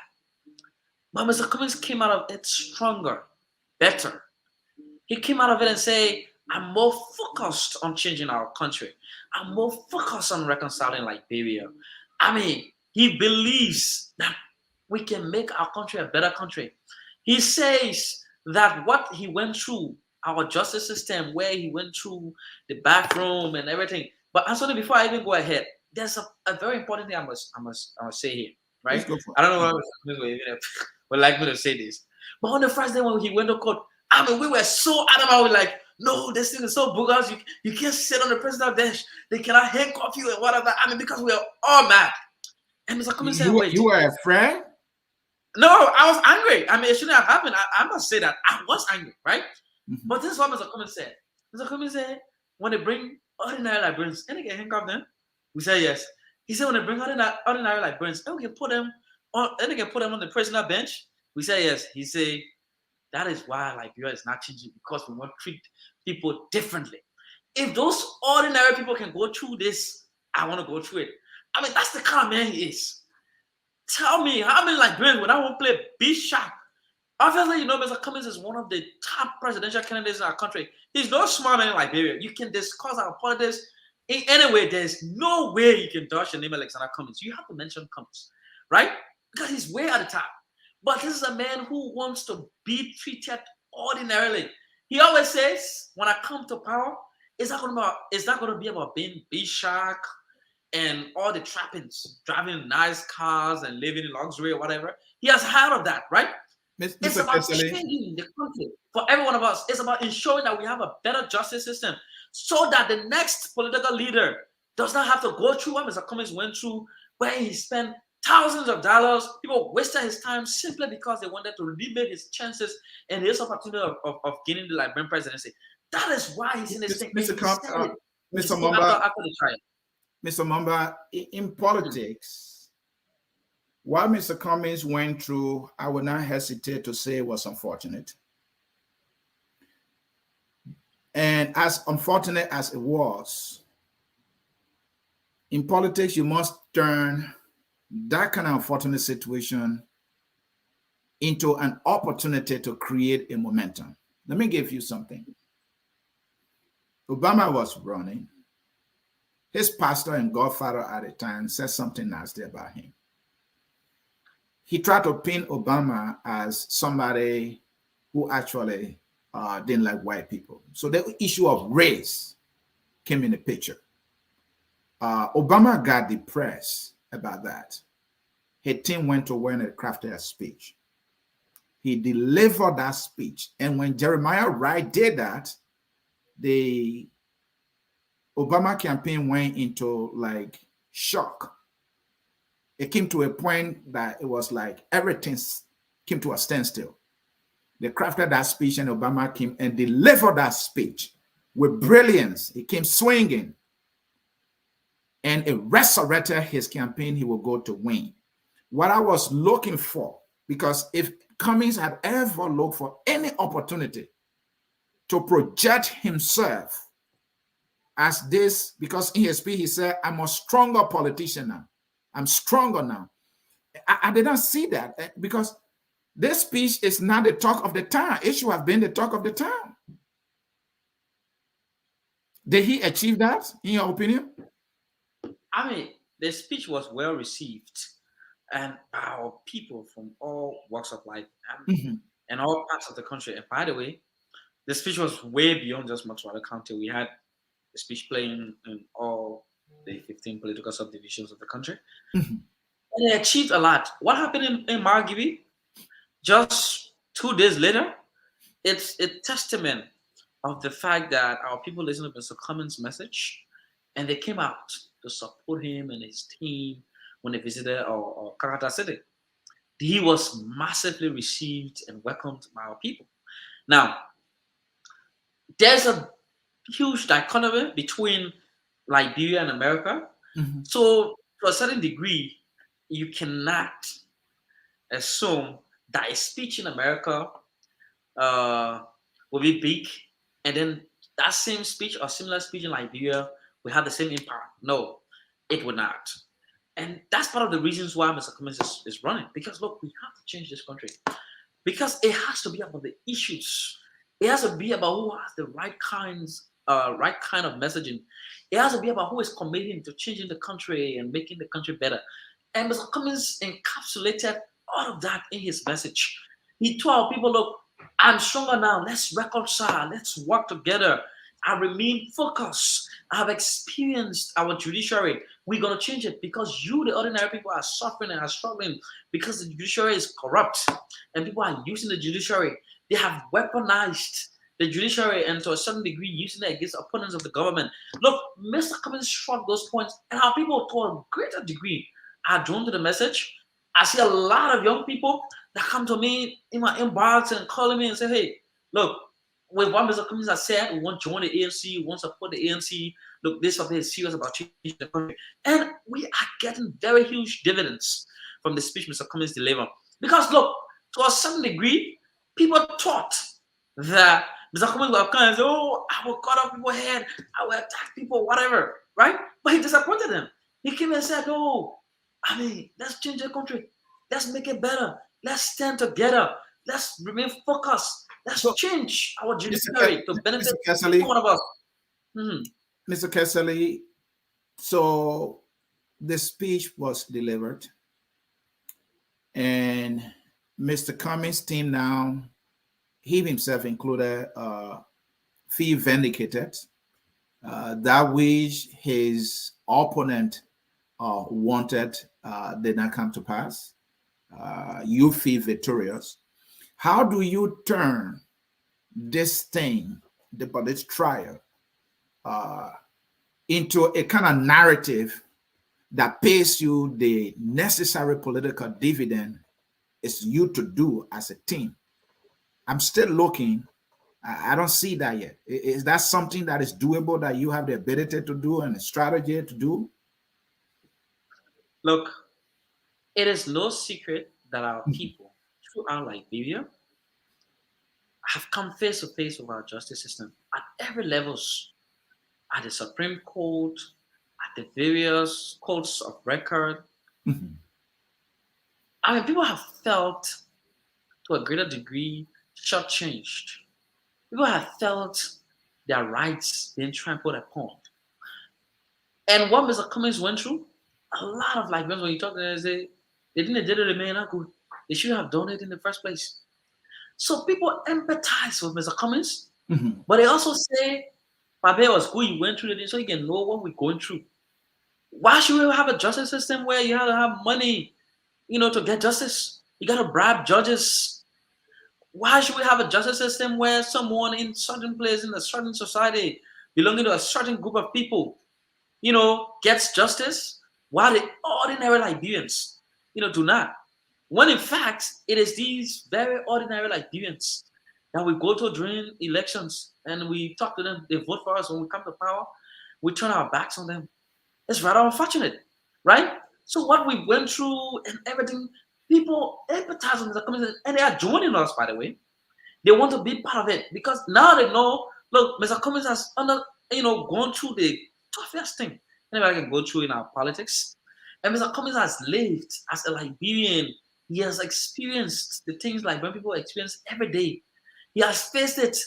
But Mr. Cummings came out of it stronger, better. He came out of it and said, I'm more focused on changing our country. I'm more focused on reconciling Liberia. I mean, he believes that we can make our country a better country. He says that what he went through, our justice system, where he went through the bathroom and everything. But Anthony, before I even go ahead, there's a very important thing I must say here, right? I don't know what would like me to say this. But on the first day when he went to court, I mean, we were so adamant. We're like, no, this thing is so bogus. You can't sit on the president's bench. They cannot handcuff you and whatever. I mean, because we are all mad. And Mr. Cummings said, wait. You were afraid? No, I was angry. I mean, it shouldn't have happened. I must say that. I was angry, right? But this is what Mr. Cummings said. Mr. Cummings said, when they bring ordinary Liberians, and they get handcuffed them? We said yes. He said, when they bring ordinary Liberians, and we can put them on, and they can put them on the prisoner bench? We said yes. He said, that is why Liberia is not changing, because we want to treat people differently. If those ordinary people can go through this, I want to go through it. I mean, that's the kind of man he is. Tell me, how many Liberians would I want to play big shot? Obviously, you know, Mr. Cummings is one of the top presidential candidates in our country. He's no smart man in Liberia. You can discuss our politics in any way. There's no way you can dodge the name Alexander Cummings. You have to mention Cummings, right? Because he's way at the top. But this is a man who wants to be treated ordinarily. He always says, when I come to power, it's not going to be about being B-Shark and all the trappings, driving nice cars and living in luxury or whatever. He has heard of that, right? It's about changing the country for every one of us. It's about ensuring that we have a better justice system so that the next political leader does not have to go through what Mr. Cummings went through, where he spent thousands of dollars. People wasted his time simply because they wanted to limit his chances and his opportunity of gaining the Liberian presidency. That is why he's in this thing. Mr. Mamba, after the trial. Mr. Mamba, in politics, what Mr. Cummings went through, I would not hesitate to say was unfortunate. And as unfortunate as it was, in politics, you must turn that kind of unfortunate situation into an opportunity to create a momentum. Let me give you something. Obama was running. His pastor and godfather at the time said something nasty about him. He tried to pin Obama as somebody who actually didn't like white people. So the issue of race came in the picture. Obama got depressed about that. His team went to win and crafted a speech. He delivered that speech. And when Jeremiah Wright did that, the Obama campaign went into like shock. It came to a point that it was like everything came to a standstill. They crafted that speech and Obama came and delivered that speech with brilliance. He came swinging. And it resurrected his campaign. He will go to win. What I was looking for, because if Cummings had ever looked for any opportunity to project himself as this, because in his speech he said, I'm a stronger politician now. I'm stronger now. I did not see that because this speech is not the talk of the town. It should have been the talk of the town. Did he achieve that, in your opinion? I mean, the speech was well received, and our people from all walks of life Mhm. and all parts of the country. And by the way, the speech was way beyond just Montreal County. We had the speech playing in all the 15 political subdivisions of the country. Mhm. And they achieved a lot. What happened in Margibi just 2 days later? It's a testament of the fact that our people listened to Mr. Cummings' message and they came out to support him and his team when they visited our Karata City. He was massively received and welcomed by our people. Now, there's a huge dichotomy between Liberia and America. Mhm. So, to a certain degree, you cannot assume that a speech in America uh, will be big, and then that same speech or similar speech in Liberia will have the same impact. No, it will not. And that's part of the reasons why Mr. Cummings is running. Because look, we have to change this country. Because it has to be about the issues. It has to be about who has the right kind of messaging. It has to be about who is committing to changing the country and making the country better. And Mr. Cummings encapsulated all of that in his message. He told our people, look, I'm stronger now. Let's reconcile. Let's work together. I remain focused. I have experienced our judiciary. We're going to change it because you, the ordinary people, are suffering and are struggling because the judiciary is corrupt and people are using the judiciary. They have weaponized the judiciary and to a certain degree using it against opponents of the government. Look, Mr. Cummings struck those points, and our people, to a greater degree, are drawn to the message. I see a lot of young people that come to me in my inbox and calling me and say, hey, look, with what Mr. Cummings has said, we want to join the ANC, we want to support the ANC. Look, this something is serious about changing the country. And we are getting very huge dividends from the speech Mr. Cummings delivered. Because look, to a certain degree, people thought that Mr. Cummings will come and say, oh, I will cut off people's head, I will attack people, whatever, right? But he disappointed them. He came and said, no, I mean, let's change the country. Let's make it better. Let's stand together. Let's remain focused. Let's So, change our Mr. judiciary to benefit Mr. each Kesselly, one of us. Mhm. Mr. Kesselly, so the speech was delivered, and Mr. Cummings' team now, he himself included, feel vindicated. That which his opponent wanted did not come to pass. You feel victorious. How do you turn this thing, this trial, uh, into a kind of narrative that pays you the necessary political dividend is you to do as a team? I'm still looking. I don't see that yet. Is that something that is doable that you have the ability to do and the strategy to do? Look, it is no secret that our Mhm. people throughout Liberia have come face to face with our justice system at every levels, at the Supreme Court, at the various courts of record. Mhm. I mean, people have felt to a greater degree shortchanged. People have felt their rights being trampled upon. And what Mr. Cummings went through, a lot of Liberians, when you talk to them, they didn't do the man good. They should have done it in the first place. So people empathize with Mr. Cummings, Mhm. but they also say, Pape was good, you went through it so you can know what we're going through. Why should we have a justice system where you have to have money, to get justice? You got to bribe judges. Why should we have a justice system where someone in certain place in a certain society belonging to a certain group of people, gets justice while the ordinary Liberians, do not? When in fact, it is these very ordinary Liberians that we go to during elections and we talk to them, they vote for us when we come to power, we turn our backs on them. It's rather unfortunate, right? So what we went through and everything, people empathize with the community and they are joining us, by the way. They want to be part of it because now they know, look, Mr. Cummings has gone through the toughest thing anybody can go through in our politics. And Mr. Cummings has lived as a Liberian. He has experienced the things like when people experience every day. He has faced it.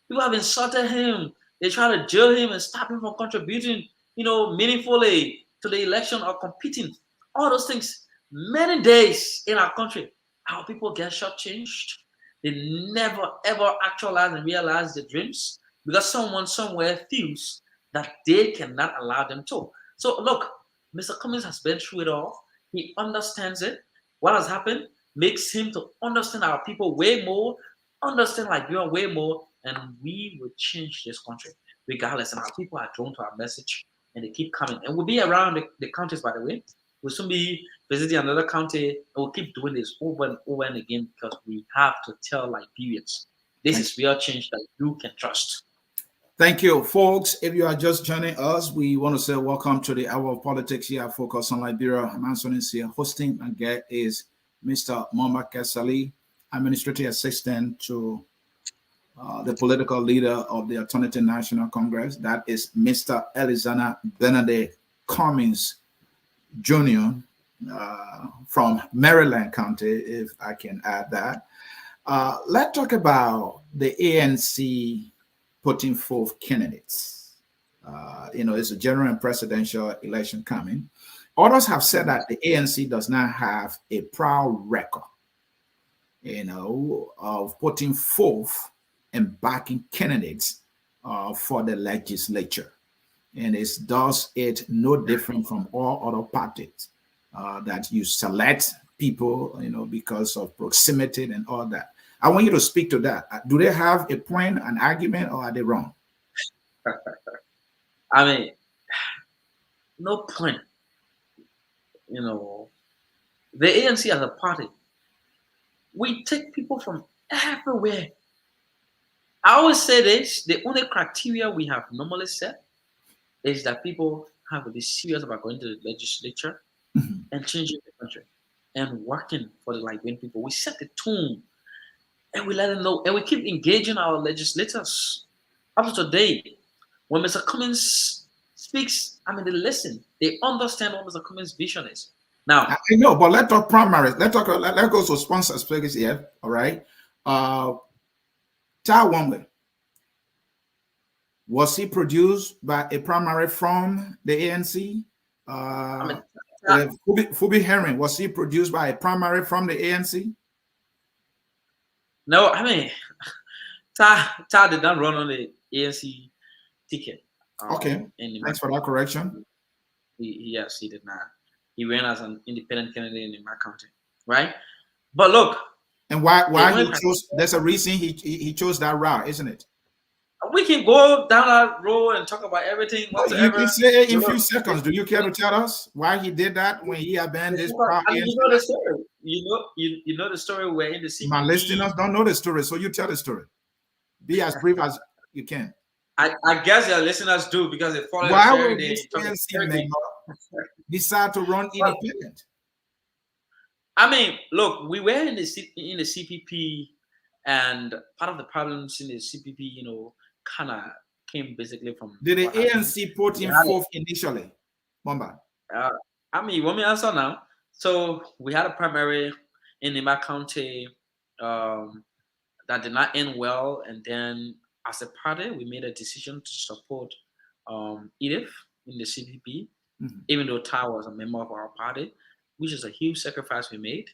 People have insulted him. They try to jail him and stop him from contributing, meaningfully to the election or competing. All those things. Many days in our country, our people get shortchanged. They never ever actualize and realize their dreams because someone somewhere feels that they cannot allow them to. So look, Mr. Cummings has been through it all. He understands it. What has happened makes him to understand our people way more, understand Liberia way more, and we will change this country regardless. And our people are drawn to our message and they keep coming. And we'll be around the counties, by the way. We'll soon be visiting another county, and we'll keep doing this over and over and again because we have to tell Liberians this is real change that you can trust. Thank you, folks. If you are just joining us, we want to say welcome to the Hour of Politics here at Focus on Liberia. I'm Anthony here. Hosting and guest is Mr. Mamba Kesselly, Administrative Assistant to the political leader of the Alternative National Congress. That is Mr. Elizana Benedict Cummings Jr. From Maryland County, if I can add that. Let's talk about the ANC putting forth candidates. It's a general and presidential election coming. Others have said that the ANC does not have a proud record, of putting forth and backing candidates for the legislature. And does it no different from all other parties that you select people, because of proximity and all that. I want you to speak to that. Do they have a point, an argument, or are they wrong? I mean, no point. The ANC as a party, we take people from everywhere. I always say this, the only criteria we have normally set is that people have to be serious about going to the legislature and changing the country and working for the Liberian people. We set the tone and we let them know, and we keep engaging our legislators. Up to today, when Mr. Cummings speaks, they listen. They understand what Mr. Cummings' vision is. Now, I know, but let's talk primaries. Let's go to sponsors please here. All right. Wamble, was he produced by a primary from the ANC? Fubi Herring, was he produced by a primary from the ANC? No, Ta did not run on the ANC ticket. Okay, thanks for that correction. Yes, he did not. He ran as an independent candidate in my county, right? But look, and why he chose? There's a reason he chose that route, isn't it? We can go down that road and talk about everything. You can say in a few seconds. Do you care to tell us why he did that when he abandoned this? You know the story. You know the story. We're in the CPP. My listeners don't know the story, so you tell the story. Be as brief as you can. I guess your listeners do because they follow. Why would this ANC member decide to run independent? Look, we were in the CPP, and part of the problems in the CPP, kind of came basically from. Did the ANC put him forth initially, Mamba? You want me to answer now? So we had a primary in Mamba County that did not end well, and then as a party, we made a decision to support Edith in the CPP, even though Ta was a member of our party, which is a huge sacrifice we made.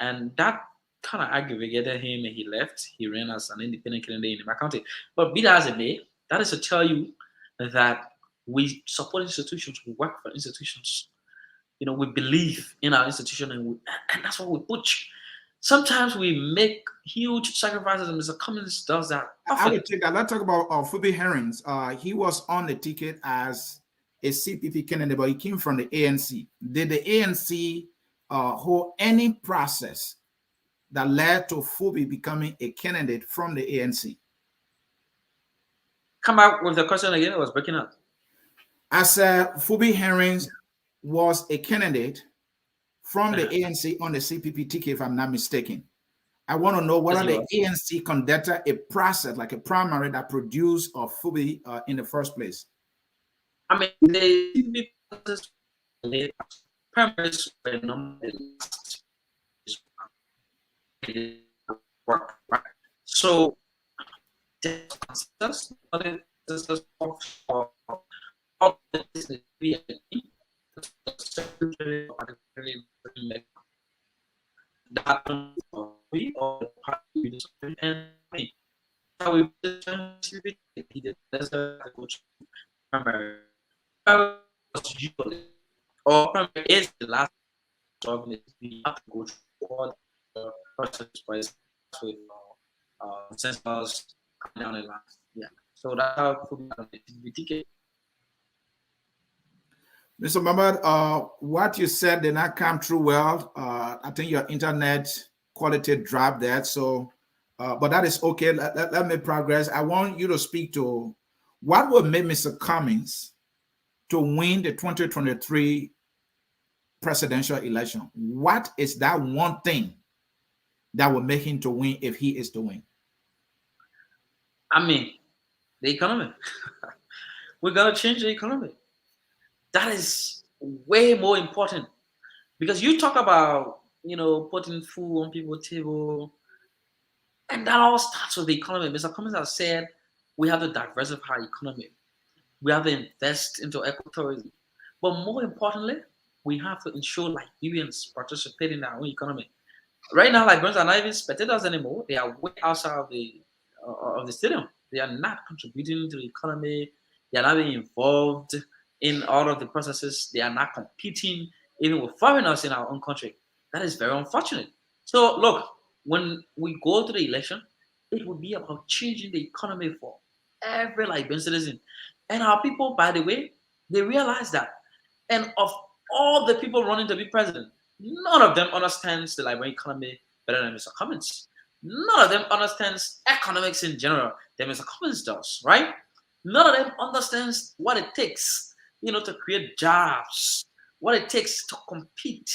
And that kind of aggravated him and he left. He ran as an independent candidate in my county. But be that as it may, that is to tell you that we support institutions, we work for institutions. We believe in our institution and that's what we push. Sometimes we make huge sacrifices, and Mr. Cummings does that often. I would take that. Let's talk about Fubi Herrings. He was on the ticket as a CPP candidate, but he came from the ANC. Did the ANC hold any process that led to Fubi becoming a candidate from the ANC? Come back with the question again. It was breaking up. As Fubi Herrings was a candidate from the ANC on the CPP ticket, if I'm not mistaken. I want to know whether the ANC conducted a process like a primary that produced Fubi in the first place. The primaries were normally work, right? So that we or the party we disagree, and I mean, that's how we just he did. Let's go to primary. Primary was usually, or primary is the last job is we have to go through all the process with census coming down the line. Yeah. So that's how it could be ticket. Mr. Mamba, what you said did not come through well. I think your internet quality dropped that. So, but that is okay. Let me progress. I want you to speak to what would make Mr. Cummings to win the 2023 presidential election. What is that one thing that will make him to win if he is to win? I mean, the economy. We gotta change the economy. That is way more important because you talk about putting food on people's table, and that all starts with the economy. Mr. Cummings has said we have to diversify our economy. We have to invest into ecotourism. But more importantly, we have to ensure Liberians participate in our own economy. Right now, Liberians are not even spectators anymore. They are way outside of the stadium. They are not contributing to the economy. They are not being involved in all of the processes. They are not competing even with foreigners in our own country. That is very unfortunate. So look, when we go to the election, it will be about changing the economy for every Liberian citizen. And our people, by the way, they realize that. And of all the people running to be president, none of them understands the Liberian economy better than Mr. Cummings. None of them understands economics in general than Mr. Cummings does, right? None of them understands what it takes, to create jobs, what it takes to compete.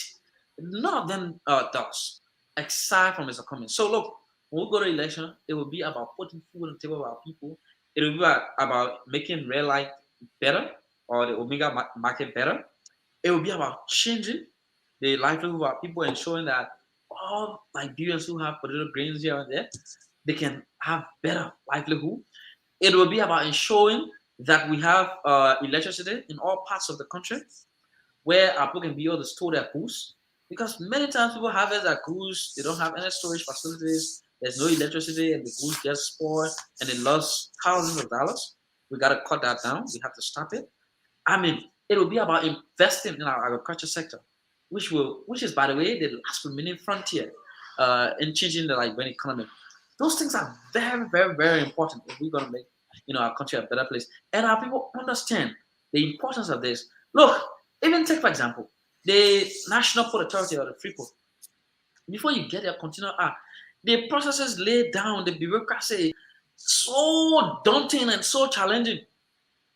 None of them does, aside from Mr. Cummings. So look, when we go to election, it will be about putting food on the table of our people. It will be about making real life better or the Omega market better. It will be about changing the livelihood of our people, ensuring that all Liberians who have political grains here and there, they can have better livelihood. It will be about ensuring that we have electricity in all parts of the country where our people can be able to store their goods. Because many times people harvest their goods, they don't have any storage facilities, there's no electricity, and the goods get spoiled and they lost thousands of dollars. We got to cut that down. We have to stop it. I mean, it will be about investing in our agriculture sector, which is, by the way, the last remaining frontier in changing the Liberian economy. Those things are very, very, very important if we're going to make our country a better place. And our people understand the importance of this. Look, even take for example the National Port Authority or the Freeport. Before you get your container out, the processes laid down, the bureaucracy, so daunting and so challenging,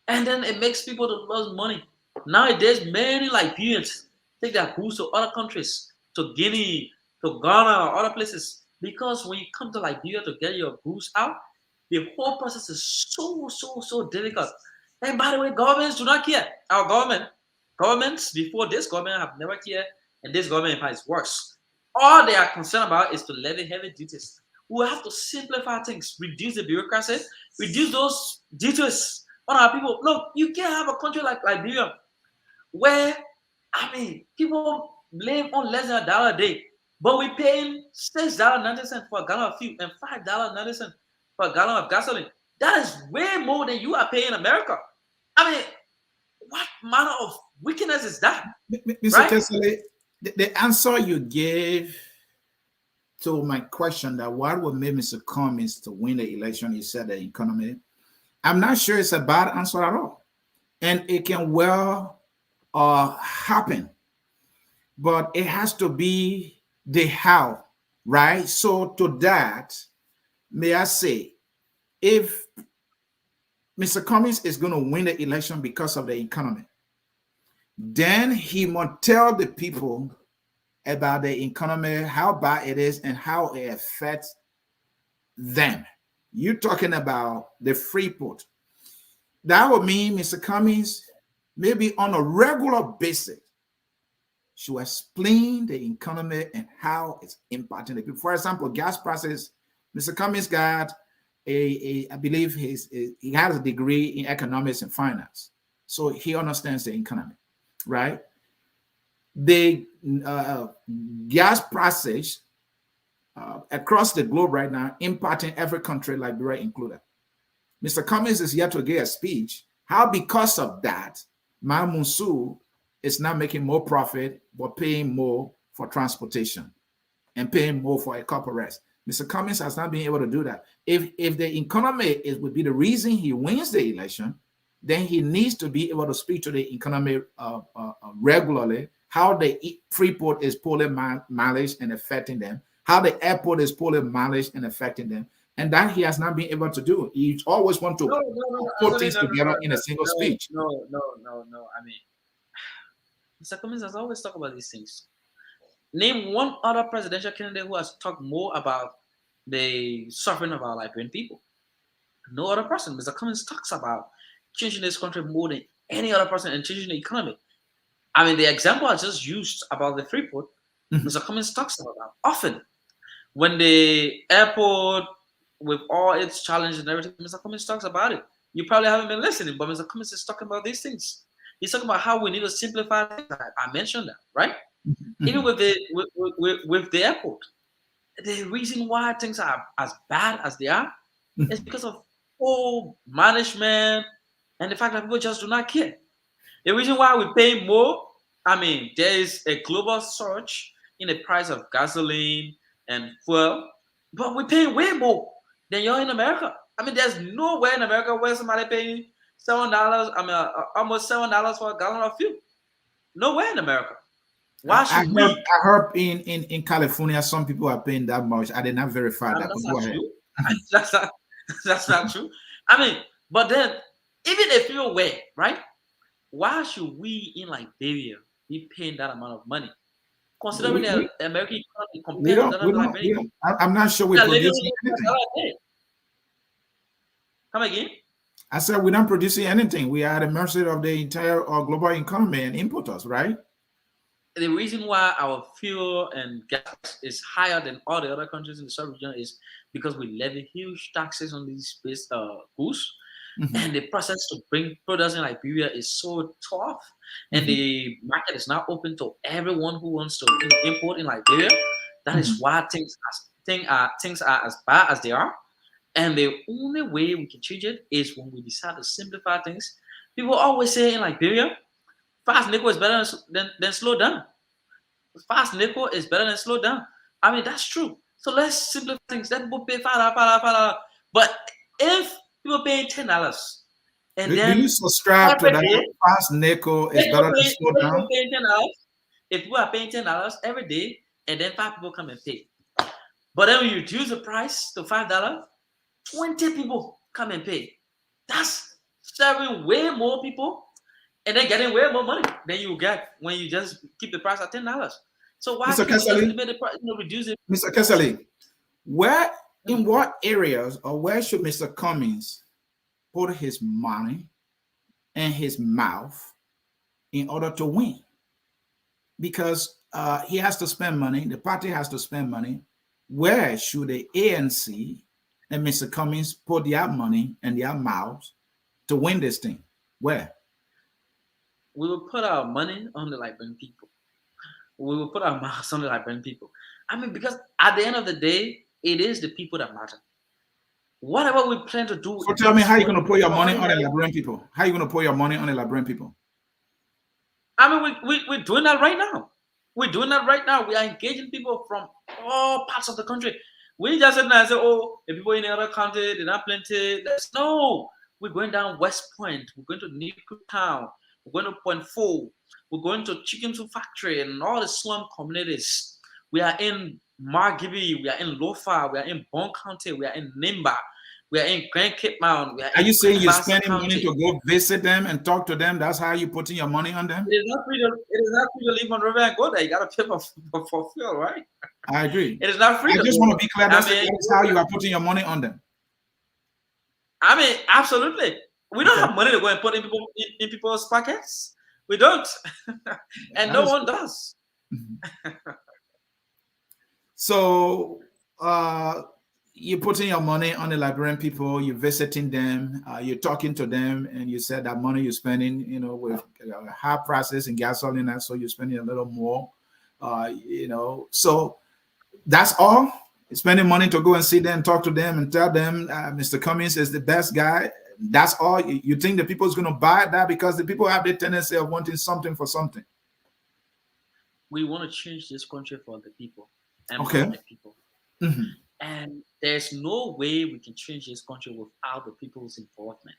and then it makes people to lose money. Nowadays, many Liberians take their goods to other countries, to Guinea, to Ghana, or other places, because when you come to Liberia to get your goods out, the whole process is so difficult. And by the way, governments do not care. Our governments before this government have never cared, and this government in fact is worse. All they are concerned about is to levy heavy duties. We have to simplify things, reduce the bureaucracy, reduce those duties on our people. Look, you can't have a country like Liberia where, people live on less than $1 a day, but we paying $6.90 for a gallon of fuel and $5.90 for a gallon of gasoline. That is way more than you are paying in America. I mean, what manner of wickedness is that? Mr. Right? Kesselly, the answer you gave to my question that what would make Mr. Cummings to win the election, you said the economy. I'm not sure it's a bad answer at all. And it can well happen. But it has to be the how, right? So to that, may I say, if Mr. Cummings is going to win the election because of the economy, then he must tell the people about the economy, how bad it is, and how it affects them. You're talking about the Freeport. That would mean Mr. Cummings, maybe on a regular basis, should explain the economy and how it's impacting the people. For example, gas prices. Mr. Cummings got I believe he has a degree in economics and finance, so he understands the economy, right? The gas prices across the globe right now, impacting every country, Liberia included. Mr. Cummings is yet to give a speech. How, because of that, Musu is now making more profit, but paying more for transportation and paying more for a corporate. Mr. Cummings has not been able to do that. If the economy would be the reason he wins the election, then he needs to be able to speak to the economy regularly, how the Freeport is pulling mileage and affecting them, how the airport is pulling mileage and affecting them, and that he has not been able to do. He always wants to put things together in a single speech. No. I mean, Mr. Cummings has always talked about these things. Name one other presidential candidate who has talked more about the suffering of our Liberian people. No other person. Mr. Cummings talks about changing this country more than any other person and changing the economy. I mean, the example I just used about the Freeport, Mr. Cummings talks about that often. When the airport, with all its challenges and everything, Mr. Cummings talks about it. You probably haven't been listening, but Mr. Cummings is talking about these things. He's talking about how we need to simplify things. I mentioned that, right? Even with the airport, the reason why things are as bad as they are is because of poor management and the fact that people just do not care. The reason why we pay more, I mean, there is a global surge in the price of gasoline and fuel, but we pay way more than you're in America. I mean, there's nowhere in America where somebody paying $7. I mean, almost $7 for a gallon of fuel. Nowhere in America. Why should we? I heard in California, some people are paying that much. I did not verify that. That's not true. That's not true. I mean, but then, even if you're aware, right? Why should we in Liberia be paying that amount of money? Considering the American economy compared to that of Liberia. I'm not sure we're producing anything. Come again? I said we're not producing anything. We are at the mercy of the entire global economy and importers, right? The reason why our fuel and gas is higher than all the other countries in the sub-region is because we levy huge taxes on these goods. And the process to bring products in Liberia is so tough, and the market is not open to everyone who wants to import in Liberia. That is why things are as bad as they are. And the only way we can change it is when we decide to simplify things. People always say in Liberia, fast nickel is better than slow down. Fast nickel is better than slow down. I mean, that's true. So let's simplify things. Let people pay $5. But if people paying $10, and then do you subscribe to that? Fast nickel is better than slow down. If people are paying $10 every day, and then 5 people come and pay, but then when you reduce the price to $5, 20 people come and pay. That's serving way more people, and then getting way more money than you get when you just keep the price at $10. So why Mr. Kesselly, reduce it? Mr. Kesselly, in what areas or where should Mr. Cummings put his money and his mouth in order to win? Because he has to spend money, the party has to spend money. Where should the ANC and Mr. Cummings put their money and their mouths to win this thing? Where? We will put our money on the Liberian people. We will put our mouths on the Liberian people. I mean, because at the end of the day, it is the people that matter. Whatever we plan to do. So tell me, how are you going to put your money on the Liberian people? How are you going to put your money on the Liberian people? I mean, we're doing that right now. We're doing that right now. We are engaging people from all parts of the country. We just said, oh, the people in the other country, they're not plenty. No, we're going down West Point. We're going to New Town. We're going to Point 4. We're going to Chicken Soup Factory and all the slum communities. We are in Margibi. We are in Lofa. We are in Bon County. We are in Mamba. We are in Grand Cape Mount. Are you saying you're spending money to go visit them and talk to them? That's how you're putting your money on them? It is not free to leave on river and go there. You got to pay for fuel, right? I agree. It is not free. I just want to be clear. That's how you are putting your money on them. I mean, absolutely. We don't have money to go and put in people's pockets. We don't. And no one does. So you're putting your money on the Liberian people, you're visiting them, you're talking to them, and you said that money you're spending, with high prices in gasoline, and so you're spending a little more, so that's all. spending money to go and see them, talk to them, and tell them Mr. Cummings is the best guy. That's all. You think the people is going to buy that because the people have the tendency of wanting something for something. We want to change this country for the people, Okay. empower the people. And there's no way we can change this country without the people's involvement.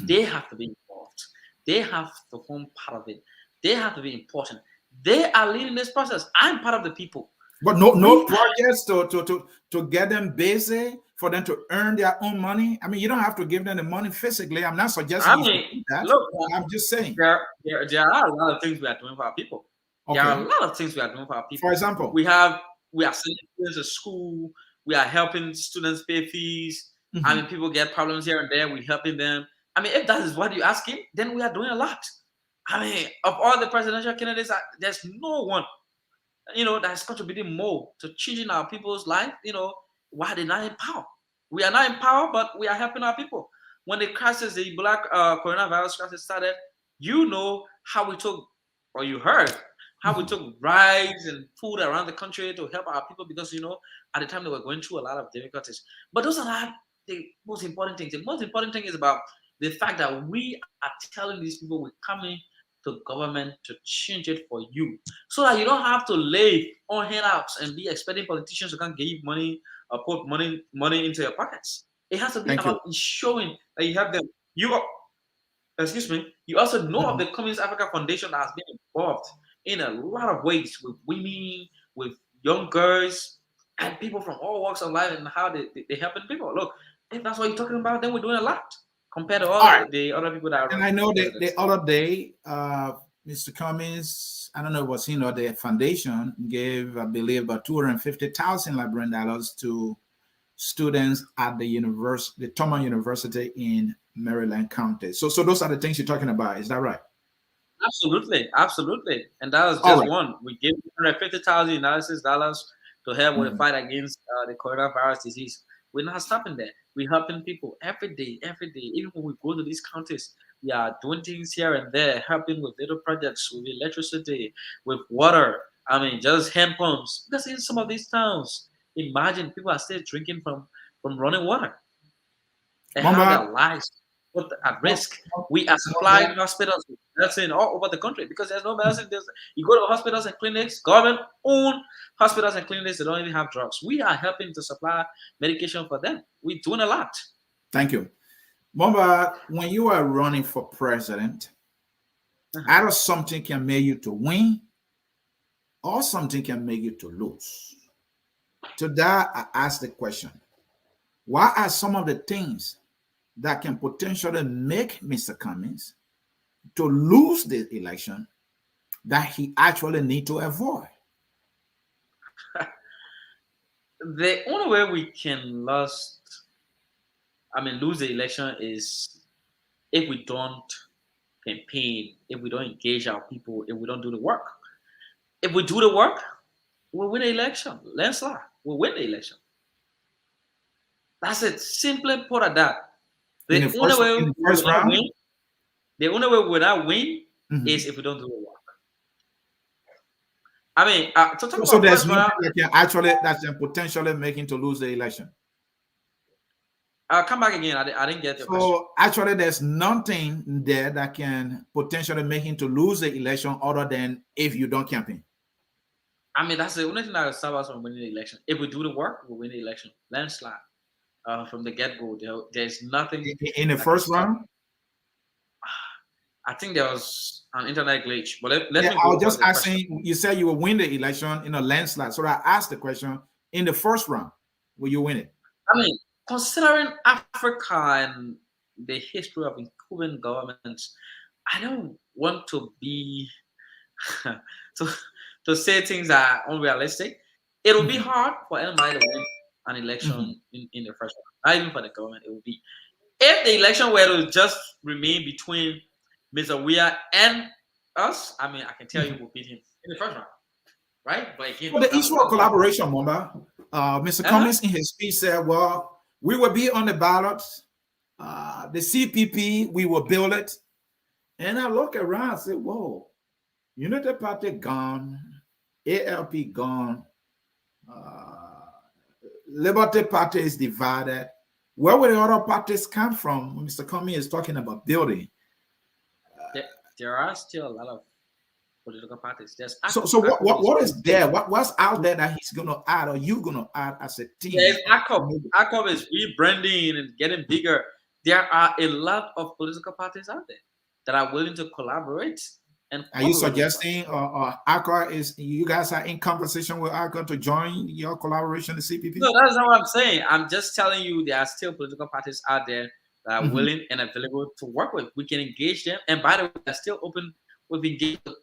They have to be involved. They have to form part of it. They have to be important. They are leading this process. I'm part of the people. But no projects to get them busy, for them to earn their own money. I mean, you don't have to give them the money physically. I'm not suggesting that. Look, I'm just saying. There are a lot of things we are doing for our people. Okay. There are a lot of things we are doing for our people. For example, we are sending students to school. We are helping students pay fees. I mean, people get problems here and there. We're helping them. I mean, if that is what you're asking, then we are doing a lot. I mean, of all the presidential candidates, there's no one, that's contributing more to changing our people's life. Why they're not in power? We are not in power, but we are helping our people. When the crisis, the black coronavirus crisis started, how we took, or you heard how we took rides and food around the country to help our people because, at the time they were going through a lot of difficulties. But those are not the most important things. The most important thing is about the fact that we are telling these people we're coming to government to change it for you, so that you don't have to live on handouts and be expecting politicians to come give you money or put money into your pockets. It has to be about ensuring that you have them. You also know of the Cummings Africa Foundation that has been involved in a lot of ways with women, with young girls, and people from all walks of life, and how they helping people. Look, if that's what you're talking about, then we're doing a lot compared to all the other people that are. And I know the other day, Mr. Cummings, I don't know what's the foundation gave, I believe, about $250,000 Liberian dollars to students at the Thomas University in Maryland County. So those are the things you're talking about. Is that right? Absolutely. And that was just one. We gave $150,000 to help with the fight against the coronavirus disease. We're not stopping there. We're helping people every day. Even when we go to these counties, we are doing things here and there, helping with little projects, with electricity, with water. I mean, just hand pumps. Because in some of these towns, imagine people are still drinking from running water. And how their lives put at risk. We are supplying hospitals with medicine all over the country because there's no medicine. You go to hospitals and clinics, government-owned hospitals and clinics, they don't even have drugs. We are helping to supply medication for them. We're doing a lot. Thank you. Mamba, when you are running for president, either something can make you to win or something can make you to lose. To that, I ask the question, what are some of the things that can potentially make Mr. Cummings to lose the election that he actually need to avoid? The only way we can lose the election is if we don't campaign, if we don't engage our people, if we don't do the work. If we do the work, we'll win the election. Landslide, we'll win the election. That's it. Simply put at that. The only way we will not win is if we don't do the work. I mean, so there's nothing that can potentially make him to lose the election. Come back again. I didn't get your question. So actually, there's nothing there that can potentially make him to lose the election other than if you don't campaign. I mean, that's the only thing that will stop us from winning the election. If we do the work, we'll win the election. Landslide. From the get-go, there's nothing in the first round. I think there was an internet glitch, but I was just asking. You said you will win the election in a landslide, so I asked the question: in the first round, will you win it? I mean, considering Africa and the history of incumbent governments, I don't want to be to say things that are unrealistic. It will be hard for anybody to win an election in the first round. Not even for the government, it will be. If the election were to just remain between Mr. Weah and us, I mean, I can tell you we'll beat him in the first round, right? But again, the issue of collaboration, Mamba, Mr. Cummings in his speech said, well, we will be on the ballot. The CPP, we will build it. And I look around and say, whoa, Unity Party gone, ALP gone, Liberty Party is divided. Where will the other parties come from? Mr. Cummings is talking about building. There are still a lot of political parties. There's So what is there? What's out there that he's gonna add or you gonna add as a team? There's ACOP is rebranding and getting bigger. There are a lot of political parties out there that are willing to collaborate. And are you suggesting ACOP is you guys are in conversation with ACOP to join your collaboration, the CPP? No, that's not what I'm saying. I'm just telling you there are still political parties out there that are willing and available to work with. We can engage them. And by the way, they're still open with engaging with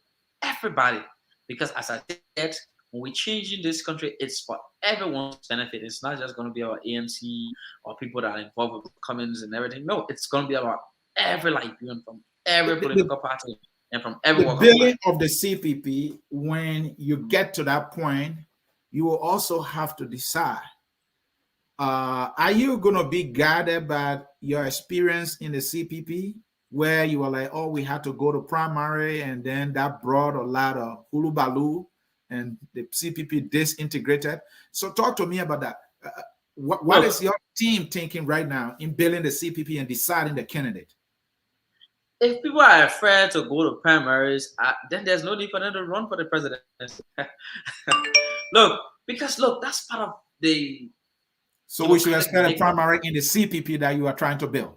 everybody. Because as I said, when we change in this country, it's for everyone's benefit. It's not just going to be our ANC or people that are involved with Cummings and everything. No, it's going to be about every Liberian from every political party and from every the building of the CPP. When you get to that point, you will also have to decide. Are you going to be guided by your experience in the CPP, where you were like, oh, we had to go to primary, and then that brought a lot of hulu and the CPP disintegrated? So talk to me about that. What is your team thinking right now in building the CPP and deciding the candidate? If people are afraid to go to primaries, then there's no need for them to run for the presidency. Because that's part of the... So we should expect a primary in the CPP that you are trying to build?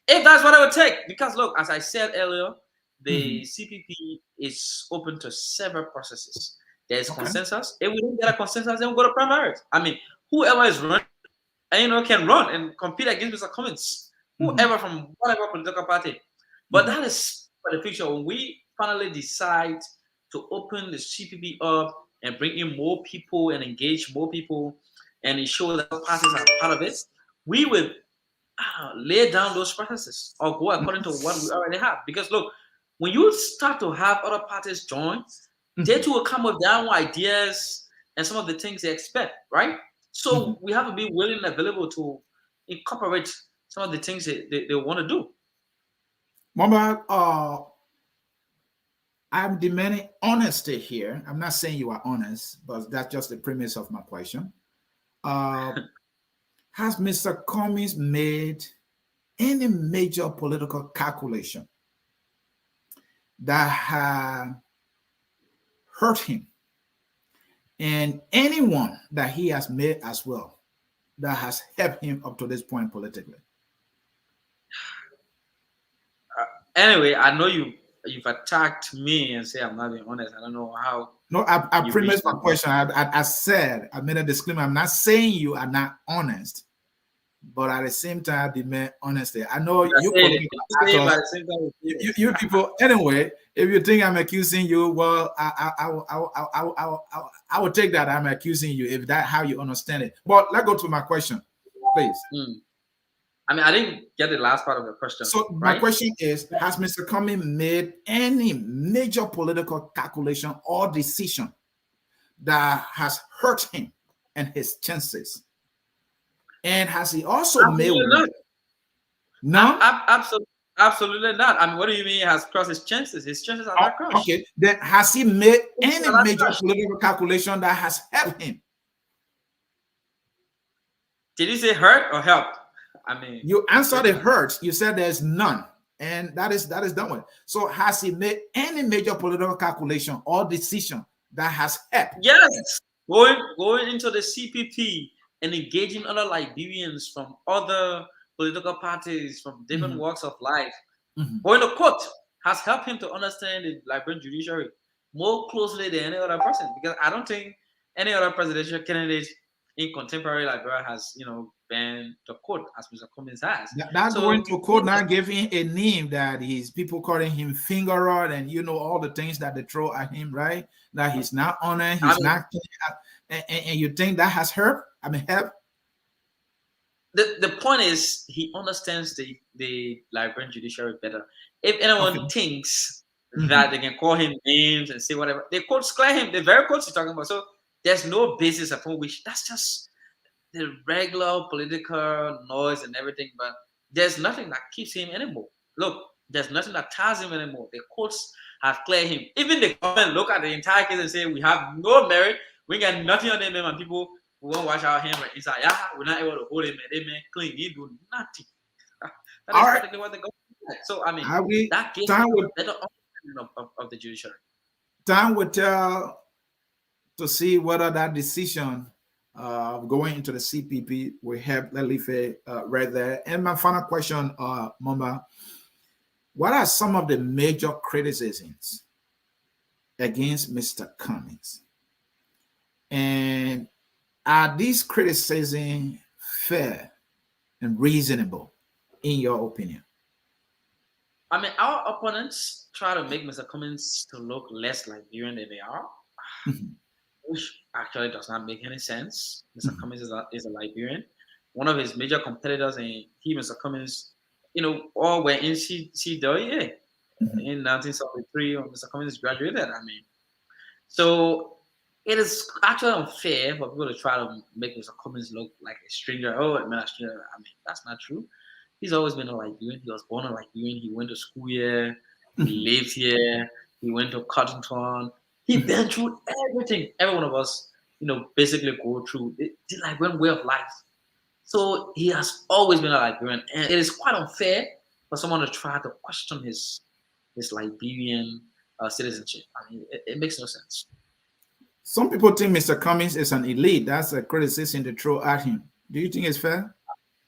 If that's what it would take. Because look, as I said earlier, the CPP is open to several processes. There's consensus. If we don't get a consensus, then we'll go to primaries. I mean, whoever is running, can run and compete against Mr. Cummings. Whoever from whatever political party. But that is for the future. When we finally decide to open the CPP up and bring in more people and engage more people and ensure that parties are part of it, we will lay down those processes or go according to what we already have. Because look, when you start to have other parties join, they too will come with their own ideas and some of the things they expect, right? So we have to be willing and available to incorporate some of the things they want to do. Mamba, I'm demanding honesty here. I'm not saying you are honest, but that's just the premise of my question. Has Mr. Cummings made any major political calculation that has hurt him, and anyone that he has made as well that has helped him up to this point politically? Anyway, I know you've attacked me and say I'm not being honest. I don't know how. No, I premise my question. I said, I made a disclaimer. I'm not saying you are not honest, but at the same time, I demand honesty. I know you people. Anyway, if you think I'm accusing you, well, I will take that I'm accusing you if that's how you understand it. But let's go to my question, please. I mean, I didn't get the last part of the question. So my question is, has Mr. Cummings made any major political calculation or decision that has hurt him and his chances? And has he also made one? No? Absolutely not. I mean, what do you mean he has crossed his chances? His chances are not crossed. Okay. Then has he made any major political calculation that has helped him? Did you say hurt or help? I mean, you answered it hurts. You said there's none, and that is done with. So has he made any major political calculation or decision that has helped? Yes, going into the CPP and engaging other Liberians from other political parties from different walks of life. Going to court has helped him to understand the Liberian judiciary more closely than any other person, because I don't think any other presidential candidate in contemporary Liberia has, been to court as Mr. Cummings has. That's going to court now, giving a name that his people calling him finger rod, and all the things that they throw at him, right? That he's not honored, not, and you think that has helped? I mean, help. The point is he understands the Liberian judiciary better. If anyone thinks that they can call him names and say whatever, the courts clear him. The very courts he's talking about. So there's no basis upon which that's just the regular political noise and everything, but there's nothing that keeps him anymore. Look, there's nothing that ties him anymore. The courts have cleared him. Even the government look at the entire case and say we have no merit, we got nothing on them, and people We won't wash our hands. He's like, yeah, we're not able to hold him, and they man clean. He do nothing. That is practically what the government is. So I mean, that gives them the understanding of the judiciary. Time will tell to see whether that decision going into the CPP will help Lelife right there. And my final question, Mamba, what are some of the major criticisms against Mr. Cummings? And are these criticisms fair and reasonable, in your opinion? I mean, our opponents try to make Mr. Cummings to look less Liberian than they are, which actually does not make any sense. Mr. Cummings is a Liberian. One of his major competitors, and he, Mr. Cummings, all were in CWA in 1973 when Mr. Cummings graduated. I mean, so it is actually unfair for people to try to make Mr. Cummings look like a stranger. Oh, man, a stranger. I mean, that's not true. He's always been a Liberian. He was born a Liberian. He went to school here. He lived here. He went to Cottonton. He been through everything. Every one of us, basically go through the Liberian way of life. So he has always been a Liberian, and it is quite unfair for someone to try to question his Liberian citizenship. I mean, it makes no sense. Some people think Mr. Cummings is an elite. That's a criticism to throw at him. Do you think it's fair?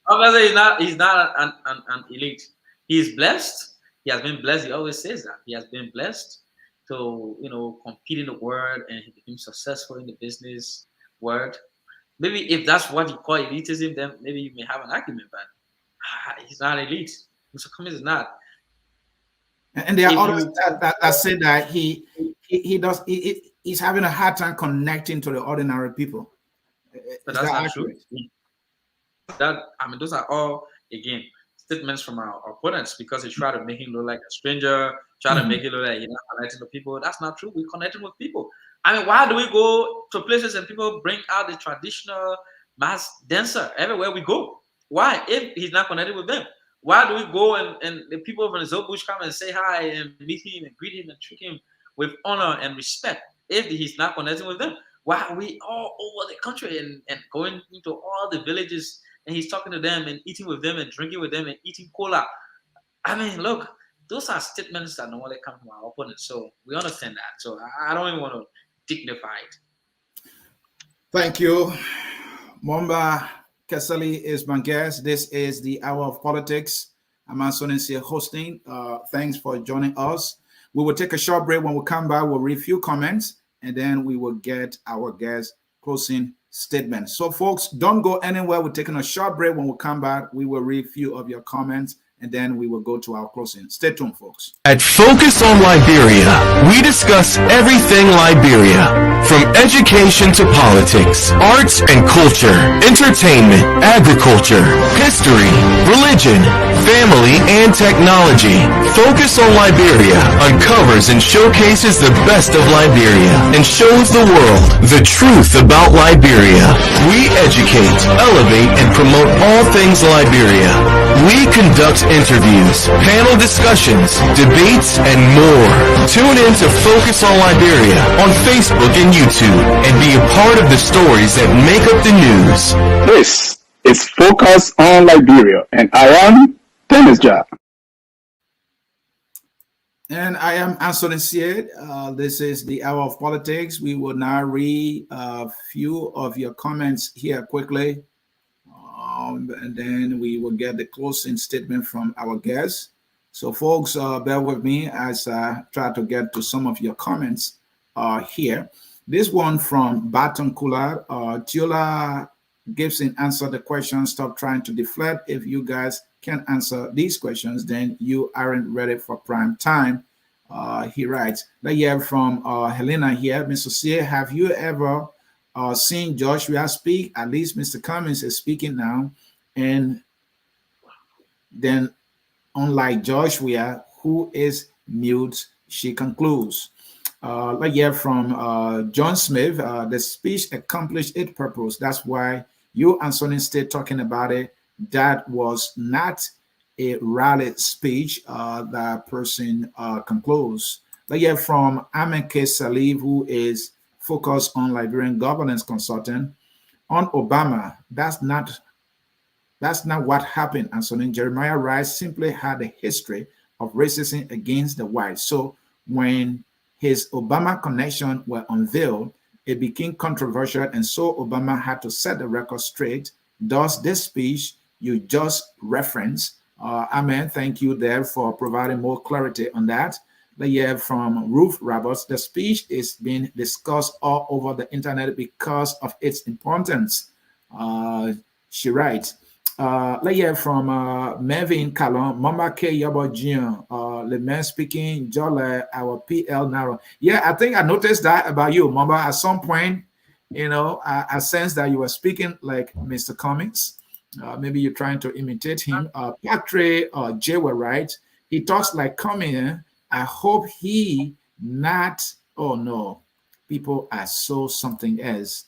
Obviously, he's not an elite. He's blessed. He has been blessed. He always says that. He has been blessed to, compete in the world, and he became successful in the business world. Maybe if that's what you call elitism, then maybe you may have an argument, but he's not elite. Mr. Cummings is not. And there are others that say that he's having a hard time connecting to the ordinary people. But that's not true. Those are all, again, statements from our opponents, because they try to make him look like a stranger, try to make it look like he's not connecting to people. That's not true. We're connecting with people. I mean, why do we go to places and people bring out the traditional mass dancer everywhere we go? Why? If he's not connected with them, why do we go and the people from the Zobush come and say hi and meet him and greet him and treat him with honor and respect if he's not connecting with them? Why are we all over the country and going into all the villages and he's talking to them and eating with them and drinking with them and eating cola? I mean, look, those are statements that normally come from our opponents. So we understand that. So I don't even want to dignify it. Thank you. Mamba Kesselly is my guest. This is the Hour of Politics. I'm Ansonin here hosting. Thanks for joining us. We will take a short break. When we come back, we'll read a few comments, and then we will get our guest closing statement. So, folks, don't go anywhere. We're taking a short break. When we come back, we will read a few of your comments, and then we will go to our closing. Stay tuned, folks. At Focus on Liberia, we discuss everything Liberia, from education to politics, arts and culture, entertainment, agriculture, history, religion, family, and technology. Focus on Liberia uncovers and showcases the best of Liberia and shows the world the truth about Liberia. We educate, elevate, and promote all things Liberia. We conduct interviews, panel discussions, debates, and more. Tune in to Focus on Liberia on Facebook and YouTube and be a part of the stories that make up the news. This is Focus on Liberia, and I am Dennis Jar. And I am Ansonin Sied. This is the Hour of Politics. We will now read a few of your comments here quickly. And then we will get the closing statement from our guests. So, folks, bear with me as I try to get to some of your comments here. This one from Baton Kula. Tiola Gibson answered the question. Stop trying to deflect. If you guys can't answer these questions, then you aren't ready for prime time. He writes. Let's hear from Helena here. Mr. Sear, have you ever seen Joshua speak? At least Mr. Cummings is speaking now. And then, unlike Joshua, who is mute, she concludes. Let's hear from John Smith. The speech accomplished its purpose. That's why you and Sonny stayed talking about it. That was not a rally speech. That person concludes. Let's hear from Kesselly, who is focused on Liberian governance consultant. on Obama, that's not what happened. And so then Jeremiah Rice simply had a history of racism against the whites. So when his Obama connection were unveiled, it became controversial, and so Obama had to set the record straight. Thus, this speech you just referenced, Amen, thank you there for providing more clarity on that. But yeah, from Ruth Roberts, the speech is being discussed all over the internet because of its importance. She writes, let's hear from Mervyn Callon, Mamba K. Yobo Jian, le man speaking, Jole, our PL Naro. Yeah, I think I noticed that about you, Mamba. At some point, you know, I sense that you were speaking like Mr. Cummings. Maybe you're trying to imitate him. Patrick Jay were right. He talks like Cummings. I hope he not. Oh no, people are so something else.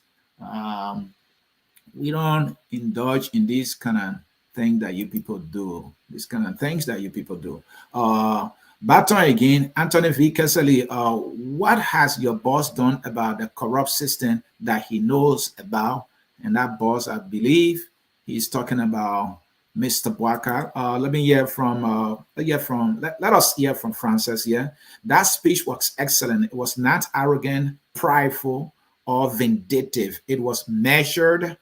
We don't indulge in this kind of thing that you people do. These kind of things that you people do. Baton again, Anthony V. Kesselly. What has your boss done about the corrupt system that he knows about? And that boss, I believe, he's talking about Mr. Boaka. Let me hear from. Let us hear from Francis here. That speech was excellent. It was not arrogant, prideful, or vindictive. It was measured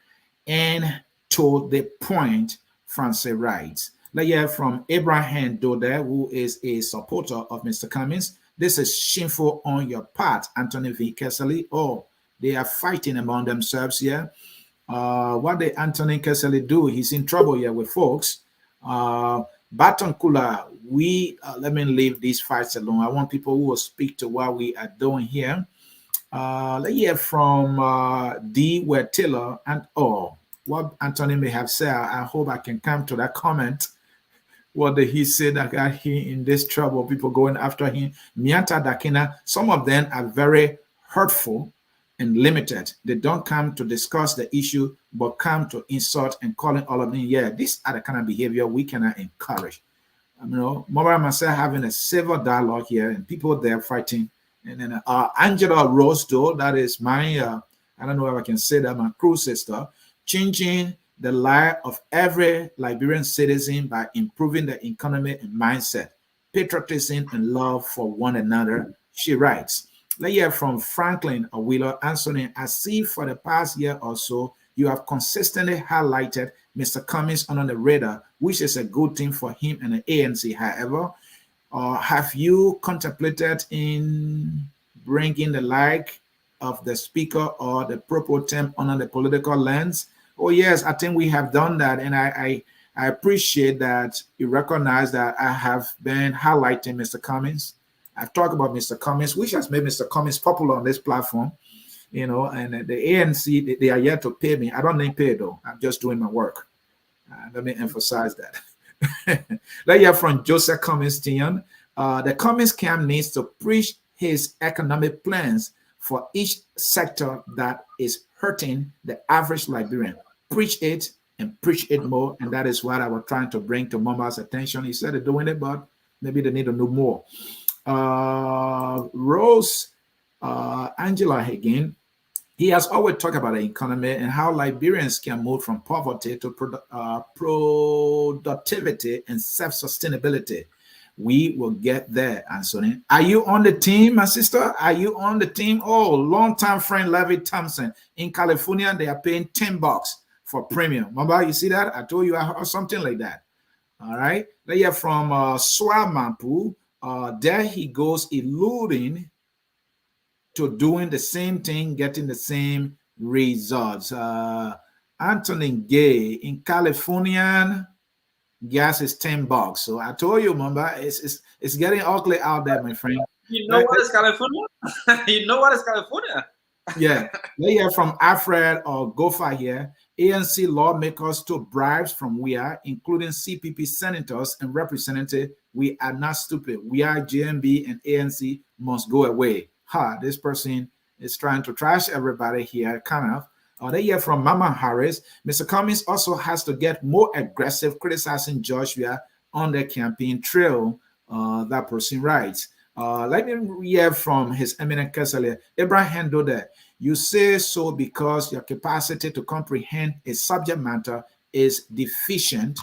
and to the point, Francis writes. Let's hear from Abraham Dode, who is a supporter of Mr. Cummings. This is shameful on your part, Anthony V. Kesselly. Oh, they are fighting among themselves here. What did Anthony Casselly do? He's in trouble here with folks. Baton Kula, let me leave these fights alone. I want people who will speak to what we are doing here. Let's hear from D. Wertiller and what Anthony may have said. I hope I can come to that comment. What did he say that got him in this trouble? People going after him. Mianta Dakina, some of them are very hurtful and limited. They don't come to discuss the issue, but come to insult and calling all of them. Yeah, these are the kind of behavior we cannot encourage. You know, Mamba and myself having a civil dialogue here, and people there fighting. And then Angela Rose, though, that is my, I don't know if I can say that, my crew sister, changing the life of every Liberian citizen by improving the economy and mindset, patriotism and love for one another. She writes. Let's hear from Franklin Wheeler Anthony. I see for the past year or so, you have consistently highlighted Mr. Cummings on the radar, which is a good thing for him and the ANC. However, have you contemplated in bringing the like of the speaker or the pro tem under the political lens? Oh yes, I think we have done that, and I appreciate that you recognize that I have been highlighting Mr. Cummings. I've talked about Mr. Cummings, which has made Mr. Cummings popular on this platform, you know, and the ANC, they are yet to pay me. I don't need pay though. I'm just doing my work. Let me emphasize that. Let's hear from Joseph Cummings. The Cummings camp needs to preach his economic plans for each sector that is hurting the average Liberian. Preach it and preach it more. And that is what I was trying to bring to Mamba's attention. He said they're doing it, but maybe they need to know more. Rose Angela again, he has always talked about the economy and how Liberians can move from poverty to productivity and self-sustainability. We will get there, Anthony. Are you on the team, my sister? Are you on the team? Oh, long-time friend Levy Thompson. In California, they are paying $10 for premium. Mamba, you see that? I told you I heard something like that. All right. Let's hear from Swamampu. There he goes eluding to doing the same thing, getting the same results. Anthony Gay in California, gas is $10. So I told you, Mamba, it's getting ugly out there, my friend. You know what is California? You know what is California? Yeah. Let's hear from Alfred or Gofa here. ANC lawmakers took bribes from we are, including CPP senators and representatives. We are not stupid. We are GMB and ANC must go away. This person is trying to trash everybody here, kind of. They hear from Mama Harris. Mr. Cummings also has to get more aggressive criticizing Joshua on the campaign trail. That person writes. Let me hear from His Eminent Casselly. Abraham Dode. You say so because your capacity to comprehend a subject matter is deficient,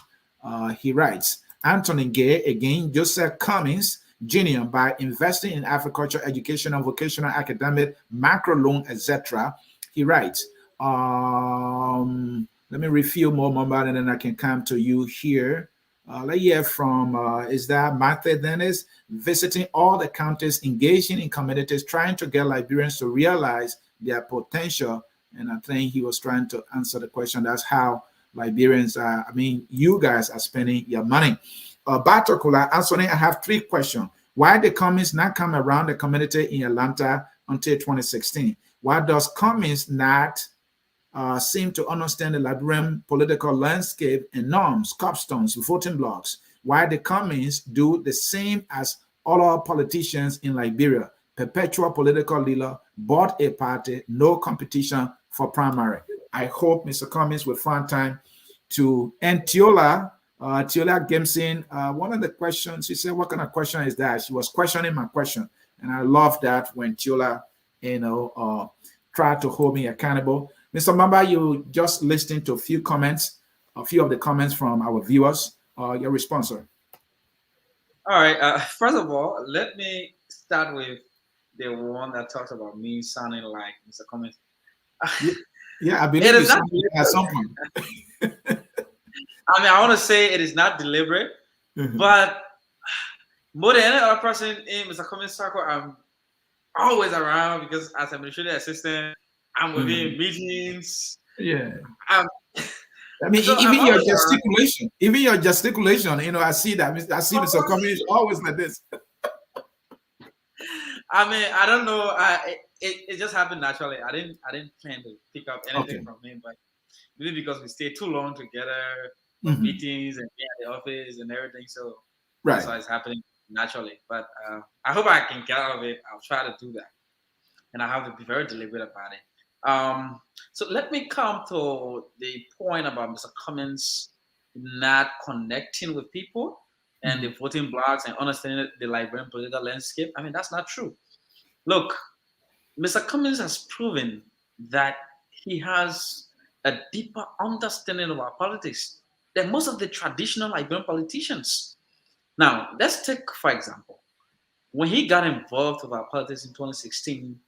he writes. Anthony Gay, again, Joseph Cummings, Jr., by investing in agriculture, educational, vocational, academic, macro loan, etc., he writes. Let me refill more Mamba, and then I can come to you here. Let's hear from, is that Martha Dennis, visiting all the counties, engaging in communities, trying to get Liberians to realize their potential. And I think he was trying to answer the question. That's how Liberians are, I mean, you guys are spending your money. Batokula, Anthony, I have 3 questions. Why did Cummings not come around the community in Atlanta until 2016? Why does Cummings not seem to understand the Liberian political landscape and norms, copstones, voting blocks? Why did Cummings do the same as all our politicians in Liberia? Perpetual political leader, bought a party, no competition for primary. I hope Mr. Cummings will find time to. And Tiola Gimson, one of the questions, she said, what kind of question is that? She was questioning my question. And I love that when Tiola, tried to hold me accountable. Mr. Mamba, you just listened to a few of the comments from our viewers. Your response, sir. All right. First of all, let me start with the one that talks about me sounding like Mr. Cummings. Yeah, I believe it's at some point. I mean, I want to say it is not deliberate, but more than any other person in Mr. Cummings' circle, I'm always around because as administrative assistant, I'm within meetings. Yeah. I mean, so even your gesticulation, I see that. I see Mr. Cummings always like this. I mean, I don't know. It just happened naturally. I didn't plan to pick up anything from him, but maybe because we stayed too long together, meetings and being at the office and everything. So that's why it's happening naturally. But I hope I can get out of it. I'll try to do that, and I have to be very deliberate about it. So let me come to the point about Mr. Cummings not connecting with people and the voting blocks and understanding the Liberian political landscape. I mean, that's not true. Look, Mr. Cummings has proven that he has a deeper understanding of our politics than most of the traditional Liberian politicians. Now, let's take, for example, when he got involved with our politics in 2016,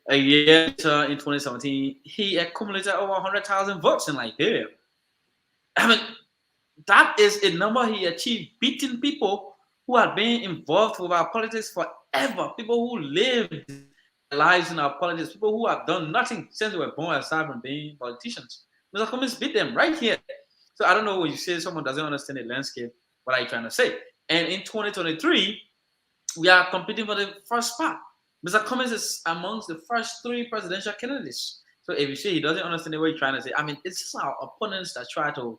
a year later in 2017, he accumulated over 100,000 votes in Liberia. I mean, that is a number he achieved, beating people who had been involved with our politics forever, people who lived their lives in our politics, people who have done nothing since they were born aside from being politicians. Mr. Cummings beat them right here. So I don't know when you say someone doesn't understand the landscape, what are you trying to say? And in 2023, we are competing for the first spot. Mr. Cummings is amongst the first 3 presidential candidates. So if you say he doesn't understand what you're trying to say, I mean, it's just our opponents that try to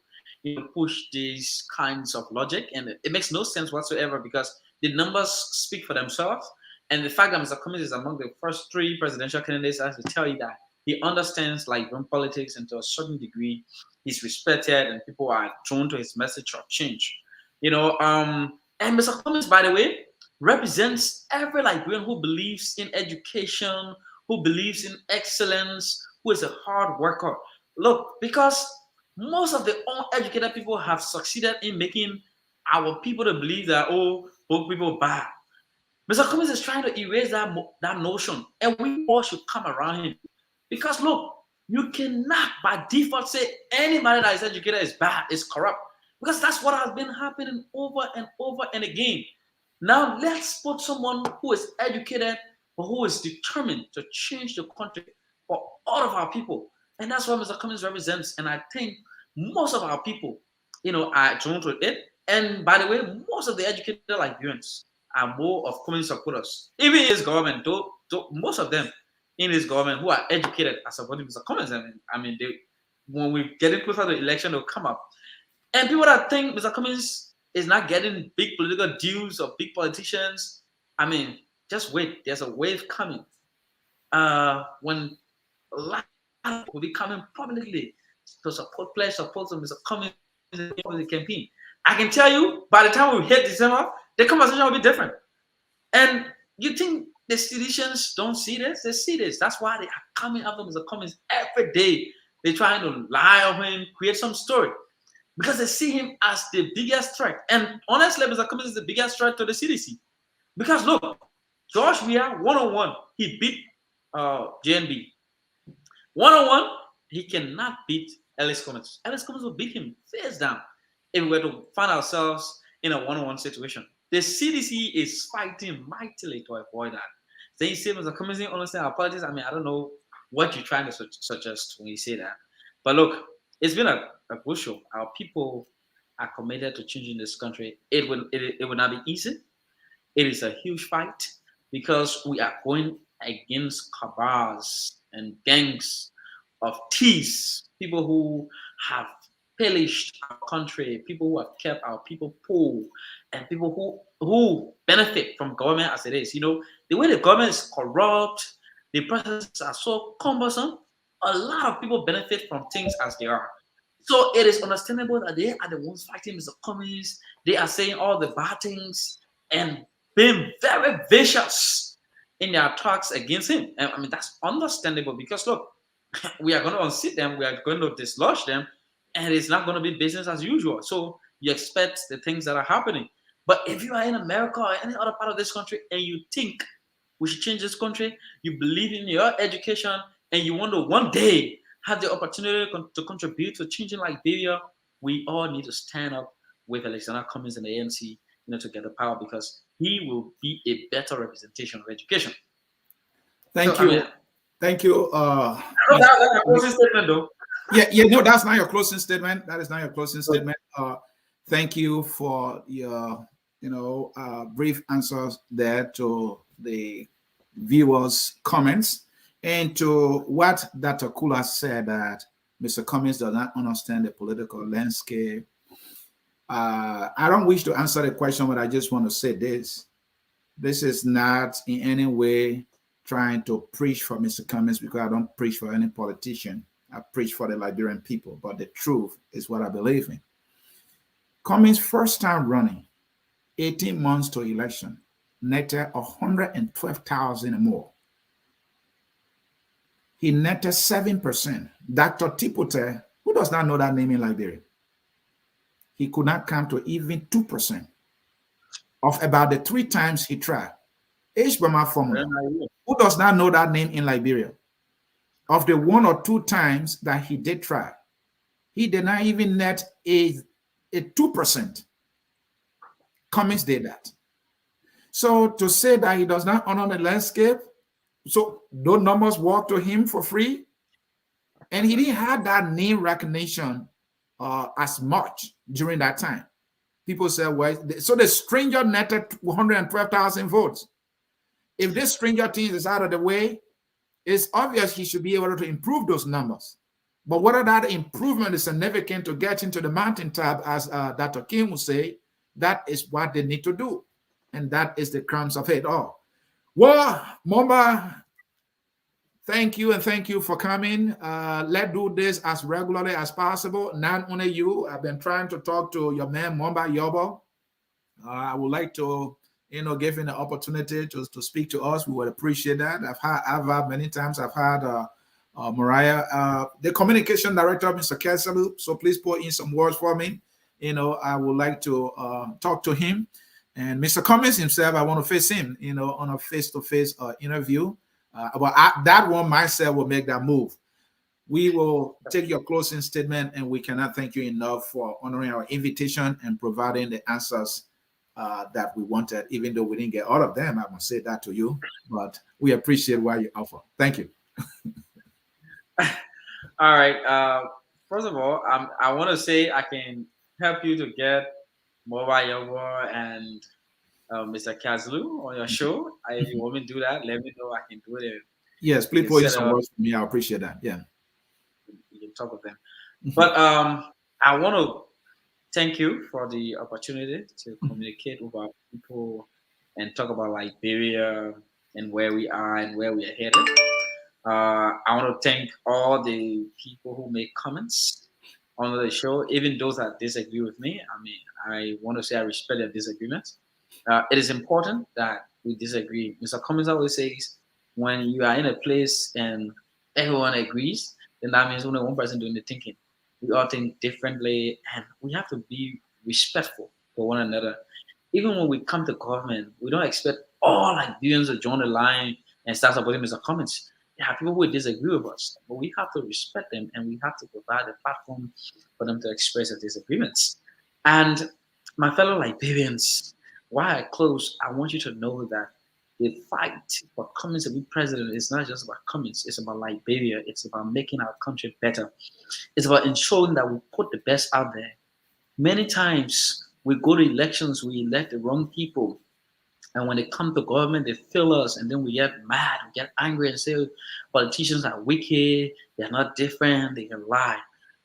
push these kinds of logic, and it makes no sense whatsoever because the numbers speak for themselves. And the fact that Mr. Cummings is among the first 3 presidential candidates has to tell you that he understands Liberian politics, and to a certain degree, he's respected, and people are drawn to his message of change. And Mr. Cummings, by the way, represents every Liberian who believes in education, who believes in excellence, who is a hard worker. Look, because most of the uneducated people have succeeded in making our people to believe that, broke people bad. Mr. Cummings is trying to erase that notion, and we all should come around him. Because look, you cannot by default say anybody that is educated is bad, is corrupt. Because that's what has been happening over and over and again. Now let's put someone who is educated but who is determined to change the country for all of our people. And that's what Mr. Cummings represents. And I think most of our people, are drawn to it. And by the way, most of the educated Liberians are more of Cummings supporters. Even his government, most of them in his government who are educated are supporting Mr. Cummings. I mean, when we get closer to the election, they'll come up. And people that think Mr. Cummings is not getting big political deals of big politicians, I mean, just wait. There's a wave coming. When a lot of people will be coming publicly to pledge support to Mr. Cummings in the campaign. I can tell you, by the time we hit December, the conversation will be different. And you think the citizens don't see this. They see this. That's why they are coming after Mr. Cummings every day. They're trying to lie on him, create some story, because they see him as the biggest threat. And honestly, Mr. Cummings is the biggest threat to the CDC. Because look, George Weah, one-on-one, he beat JNB. One-on-one, he cannot beat Ellis Cummings. Ellis Cummings will beat him face down if we were to find ourselves in a one-on-one situation. The CDC is fighting mightily to avoid that. Then you say, Mr. Cummings didn't understand our politics. I mean, I don't know what you're trying to suggest when you say that. But look, it's been a good show. Our people are committed to changing this country. It will not be easy. It is a huge fight because we are going against cabals and gangs of thieves, people who have pillaged our country, people who have kept our people poor, and people who benefit from government as it is. You know, the way the government is corrupt, the processes are so cumbersome, a lot of people benefit from things as they are. So it is understandable that they are the ones fighting Mr. Cummings. They are saying all the bad things and being very vicious in their attacks against him. And I mean, that's understandable because look, we are going to unseat them, we are going to dislodge them, and it's not going to be business as usual. So you expect the things that are happening. But if you are in America or any other part of this country and you think we should change this country, you believe in your education, and you want to one day have the opportunity to contribute to changing Liberia, we all need to stand up with Alexander Cummings and the ANC, you know, to get the power, because he will be a better representation of education. Thank you. Thank you. I know that's a closing statement, though. Yeah, no, that's not your closing statement. That is not your closing statement. Thank you for your, brief answers there to the viewers' comments and to what Dr. Kula said, that Mr. Cummings does not understand the political landscape. I don't wish to answer the question, but I just want to say this. This is not in any way trying to preach for Mr. Cummings, because I don't preach for any politician. I preach for the Liberian people, but the truth is what I believe in. Cummings' first time running, 18 months to election, netted 112,000 or more. He netted 7%. Dr. Tipote, who does not know that name in Liberia, he could not come to even 2% of about the 3 times he tried. H-Bama formula, who does not know that name in Liberia, of the 1 or 2 times that he did try, he did not even net a 2%. Cummings did that. So to say that he does not honor the landscape, so those numbers walk to him for free, and he didn't have that name recognition as much during that time. People say, well, so the stranger netted 112,000 votes. If this stranger thing is out of the way, it's obvious he should be able to improve those numbers. But whether that improvement is significant to get into the mountaintop, as Dr. Kim would say, that is what they need to do. And that is the crumbs of it all. Well, Mamba, thank you, and thank you for coming. Let's do this as regularly as possible. Not only you, I've been trying to talk to your man, Mamba Yobo. I would like to, give him the opportunity to speak to us. We would appreciate that. I've had many times, I've had Mariah, the communication director, Mr. Kesselly. So please put in some words for me. I would like to talk to him. And Mr. Cummings himself, I want to face him, on a face-to-face interview. But that one myself will make that move. We will take your closing statement, and we cannot thank you enough for honoring our invitation and providing the answers that we wanted, even though we didn't get all of them. I must say that to you, but we appreciate what you offer. Thank you. All right. First of all, I want to say I can help you to get Mulbah Yobo and Mr. Casselly on your show. If you want me to do that, let me know. I can do it. Yes, please put in some words for me. I appreciate that. Yeah. You can talk with them. But I want to thank you for the opportunity to communicate with our people and talk about Liberia and where we are and where we are headed. I want to thank all the people who make comments on the show, even those that disagree with me. I mean, I want to say I respect their disagreements. It is important that we disagree. Mr. Cummings always says, when you are in a place and everyone agrees, then that means only one person doing the thinking. We all think differently, and we have to be respectful for one another. Even when we come to government, we don't expect all Liberians to join the line and start supporting Mr. Cummings. There are people who disagree with us, but we have to respect them and we have to provide a platform for them to express their disagreements. And my fellow Liberians, while I close, I want you to know that the fight for Cummings to be president is not just about Cummings, it's about Liberia, it's about making our country better. It's about ensuring that we put the best out there. Many times we go to elections, we elect the wrong people. And when they come to government, they fail us, and then we get mad, we get angry, and say politicians are wicked, they're not different, they can lie.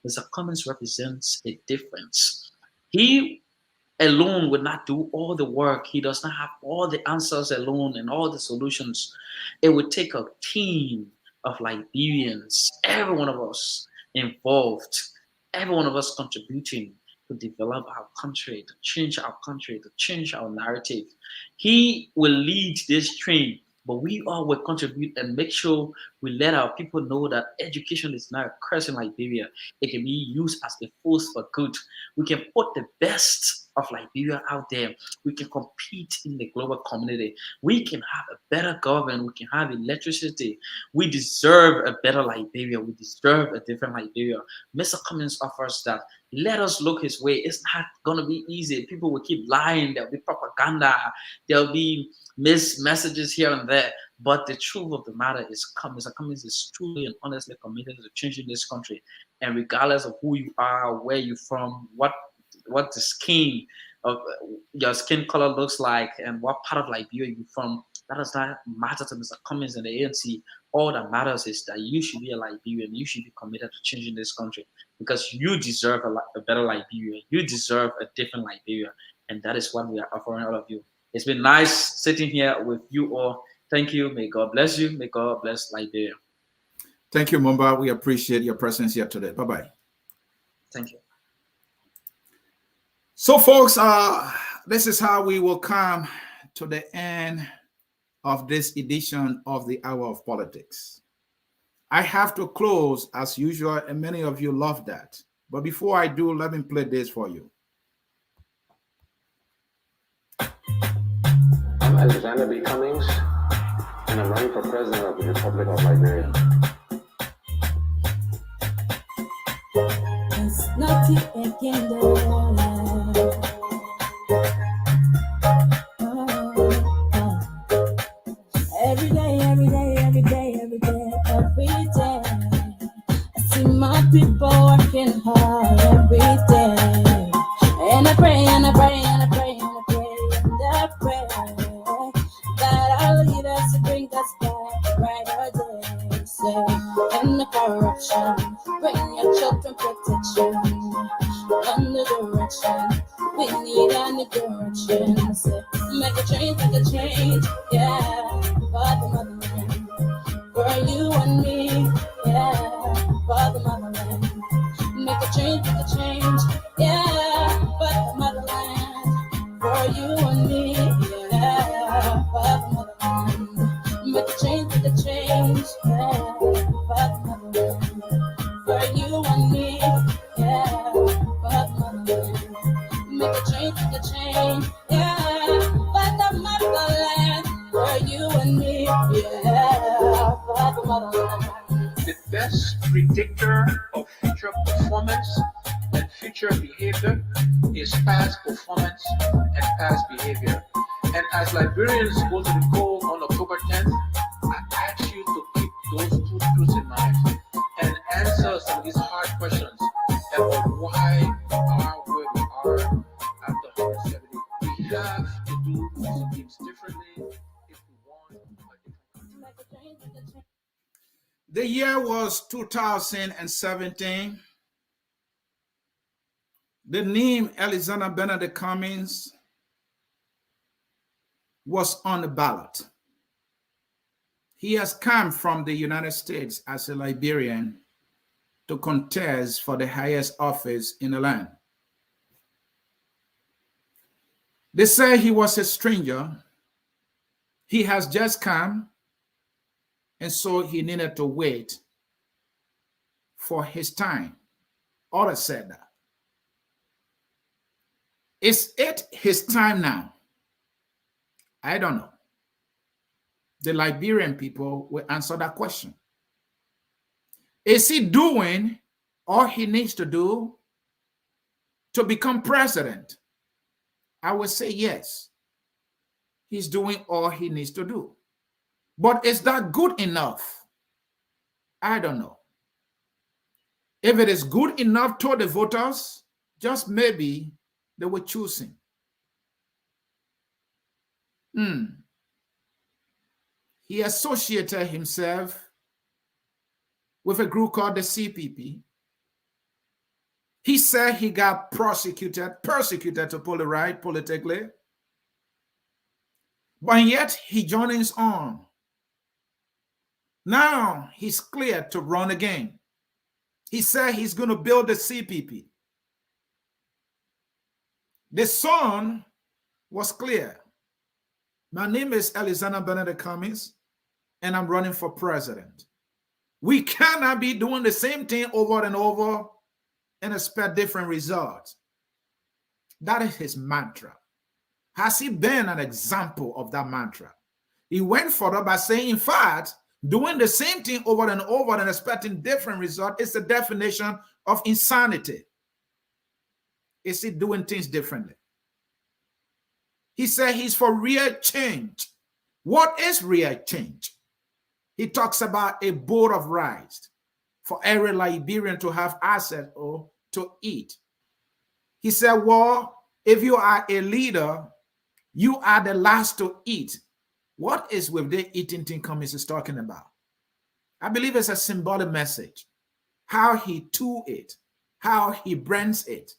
Mr. Cummings represents a difference. He alone would not do all the work. He does not have all the answers alone and all the solutions. It would take a team of Liberians, every one of us involved, every one of us contributing to develop our country, to change our narrative. He will lead this train, but we all will contribute and make sure we let our people know that education is not a curse in Liberia. It can be used as a force for good. We can put the best of Liberia out there. We can compete in the global community. We can have a better government. We can have electricity. We deserve a better Liberia. We deserve a different Liberia. Mr. Cummings offers that. Let us look his way. It's not going to be easy. People will keep lying. There'll be propaganda. There'll be messages here and there. But the truth of the matter is Cummings. Mr. Cummings is truly and honestly committed to changing this country. And regardless of who you are, where you're from, what the skin of your skin color looks like, and what part of Liberia you're from, that does not matter to Mr. Cummings and the ANC. All that matters is that you should be a Liberian. You should be committed to changing this country because you deserve a better Liberia. You deserve a different Liberia, and that is what we are offering all of you. It's been nice sitting here with you all. Thank you. May God bless you. May God bless Liberia. Thank you, Mamba. We appreciate your presence here today. Bye-bye. Thank you. So, folks, this is how we will come to the end of this edition of the Hour of Politics. I have to close as usual, and many of you love that. But before I do, let me play this for you. I'm Alexander B. Cummings, and I'm running for president of the Republic of Liberia. Every day, I see my people working hard every day. And I pray, and I pray, and I pray, and I pray, and I pray that our leaders bring us back brighter days. In the corruption, bring your children protection. Under direction, we need any direction. Make a change, yeah, for the motherland, for you and me, yeah, for the motherland. Make a change, yeah, for the motherland, for you and me, yeah, for the motherland. Make a change, yeah, for the motherland, for you and me, yeah, for the motherland. Make a change, yeah, for the motherland, for you and me, yeah, for the motherland. The best predictor of future performance and future behavior is past performance and past behavior. And as Liberians go to the poll on October 10th, I ask you to keep those two truths in mind and answer some of these hard questions about why we are where we are after 170. We have to do some things differently if we want a different country. The year was 2017. The name Alexander Benedict Cummings was on the ballot. He has come from the United States as a Liberian to contest for the highest office in the land. They say he was a stranger, He has just come, and so he needed to wait for his time. Others said that. Is it his time now? I don't know. The Liberian people will answer that question. Is he doing all he needs to do to become president? I would say yes. He's doing all he needs to do. But is that good enough? I don't know. If it is good enough to the voters, just maybe they will choose him. He associated himself with a group called the CPP. He said he got persecuted to pull the right politically. But yet he joins on. Now he's cleared to run again. He said he's going to build the CPP. The son was clear. My name is Alexander Benedict Cummings, and I'm running for president. We cannot be doing the same thing over and over and expect different results. That is his mantra. Has he been an example of that mantra? He went further by saying, in fact, doing the same thing over and over and expecting different results is the definition of insanity. Is he doing things differently? He said he's for real change. What is real change? He talks about a bowl of rice for every Liberian to have access or to eat. He said, well, if you are a leader, you are the last to eat. What is with the eating thing Cummings is talking about? I believe it's a symbolic message. How he do it, how he brands it,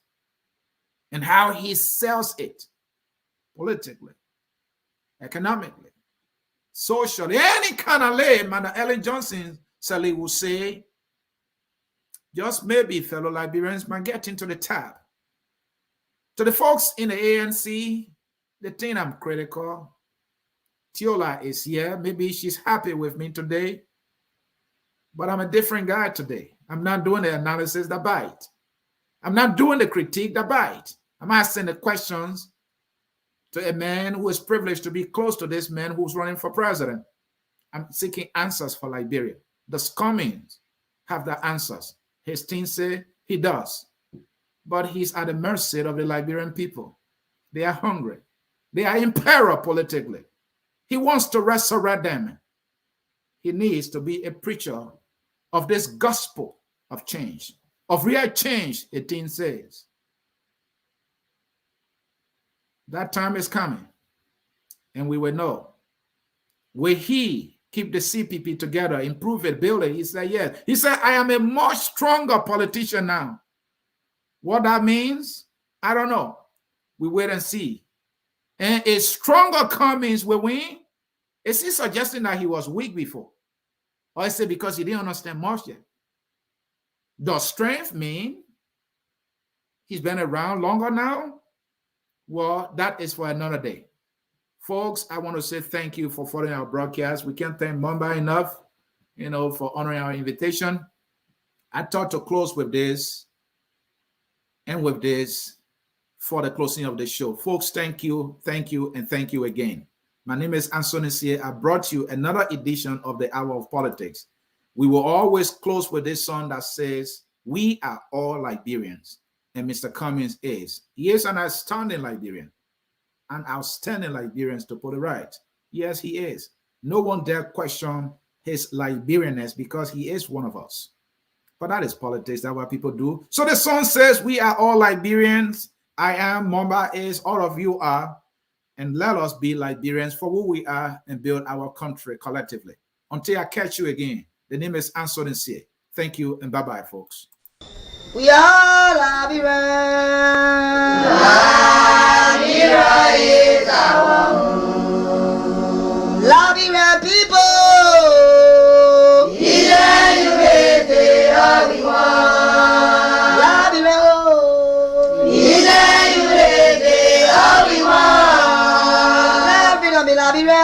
and how he sells it politically, economically, socially, any kind of way. Man, Ellen Johnson Sally will say, just maybe fellow Liberians might get into the tab. To the folks in the ANC, they think I'm critical. Tiola is here. Maybe she's happy with me today, but I'm a different guy today. I'm not doing the analysis that bite. I'm not doing the critique that bite. I'm asking the questions to a man who is privileged to be close to this man who's running for president. I'm seeking answers for Liberia. Does Cummings have the answers? His team say he does. But he's at the mercy of the Liberian people. They are hungry. They are in peril politically. He wants to resurrect them. He needs to be a preacher of this gospel of change, of real change, the team says. That time is coming, and we will know. Will he keep the CPP together, improve it, build it? He said, yes. He said, I am a much stronger politician now. What that means, I don't know. We wait and see. And a stronger Cummings will win. Is he suggesting that he was weak before? Or is it because he didn't understand much yet? Does strength mean he's been around longer now? Well, that is for another day. Folks, I want to say thank you for following our broadcast. We can't thank Mamba enough, for honoring our invitation. I thought to close with this and with this for the closing of the show. Folks, thank you, and thank you again. My name is Anthony C. I brought you another edition of the Hour of Politics. We will always close with this song that says, we are all Liberians. And Mr. Cummings is. He is an outstanding Liberian. An outstanding Liberian to put it right. Yes, he is. No one dare question his Liberianness because he is one of us. But that is politics. That's what people do. So the song says, we are all Liberians. I am, Mamba is, all of you are. And let us be Liberians for who we are and build our country collectively. Until I catch you again, the name is Anthony C. Thank you and bye-bye, folks. We are Liberians. Liberia is our home. Liberian people. Liberia.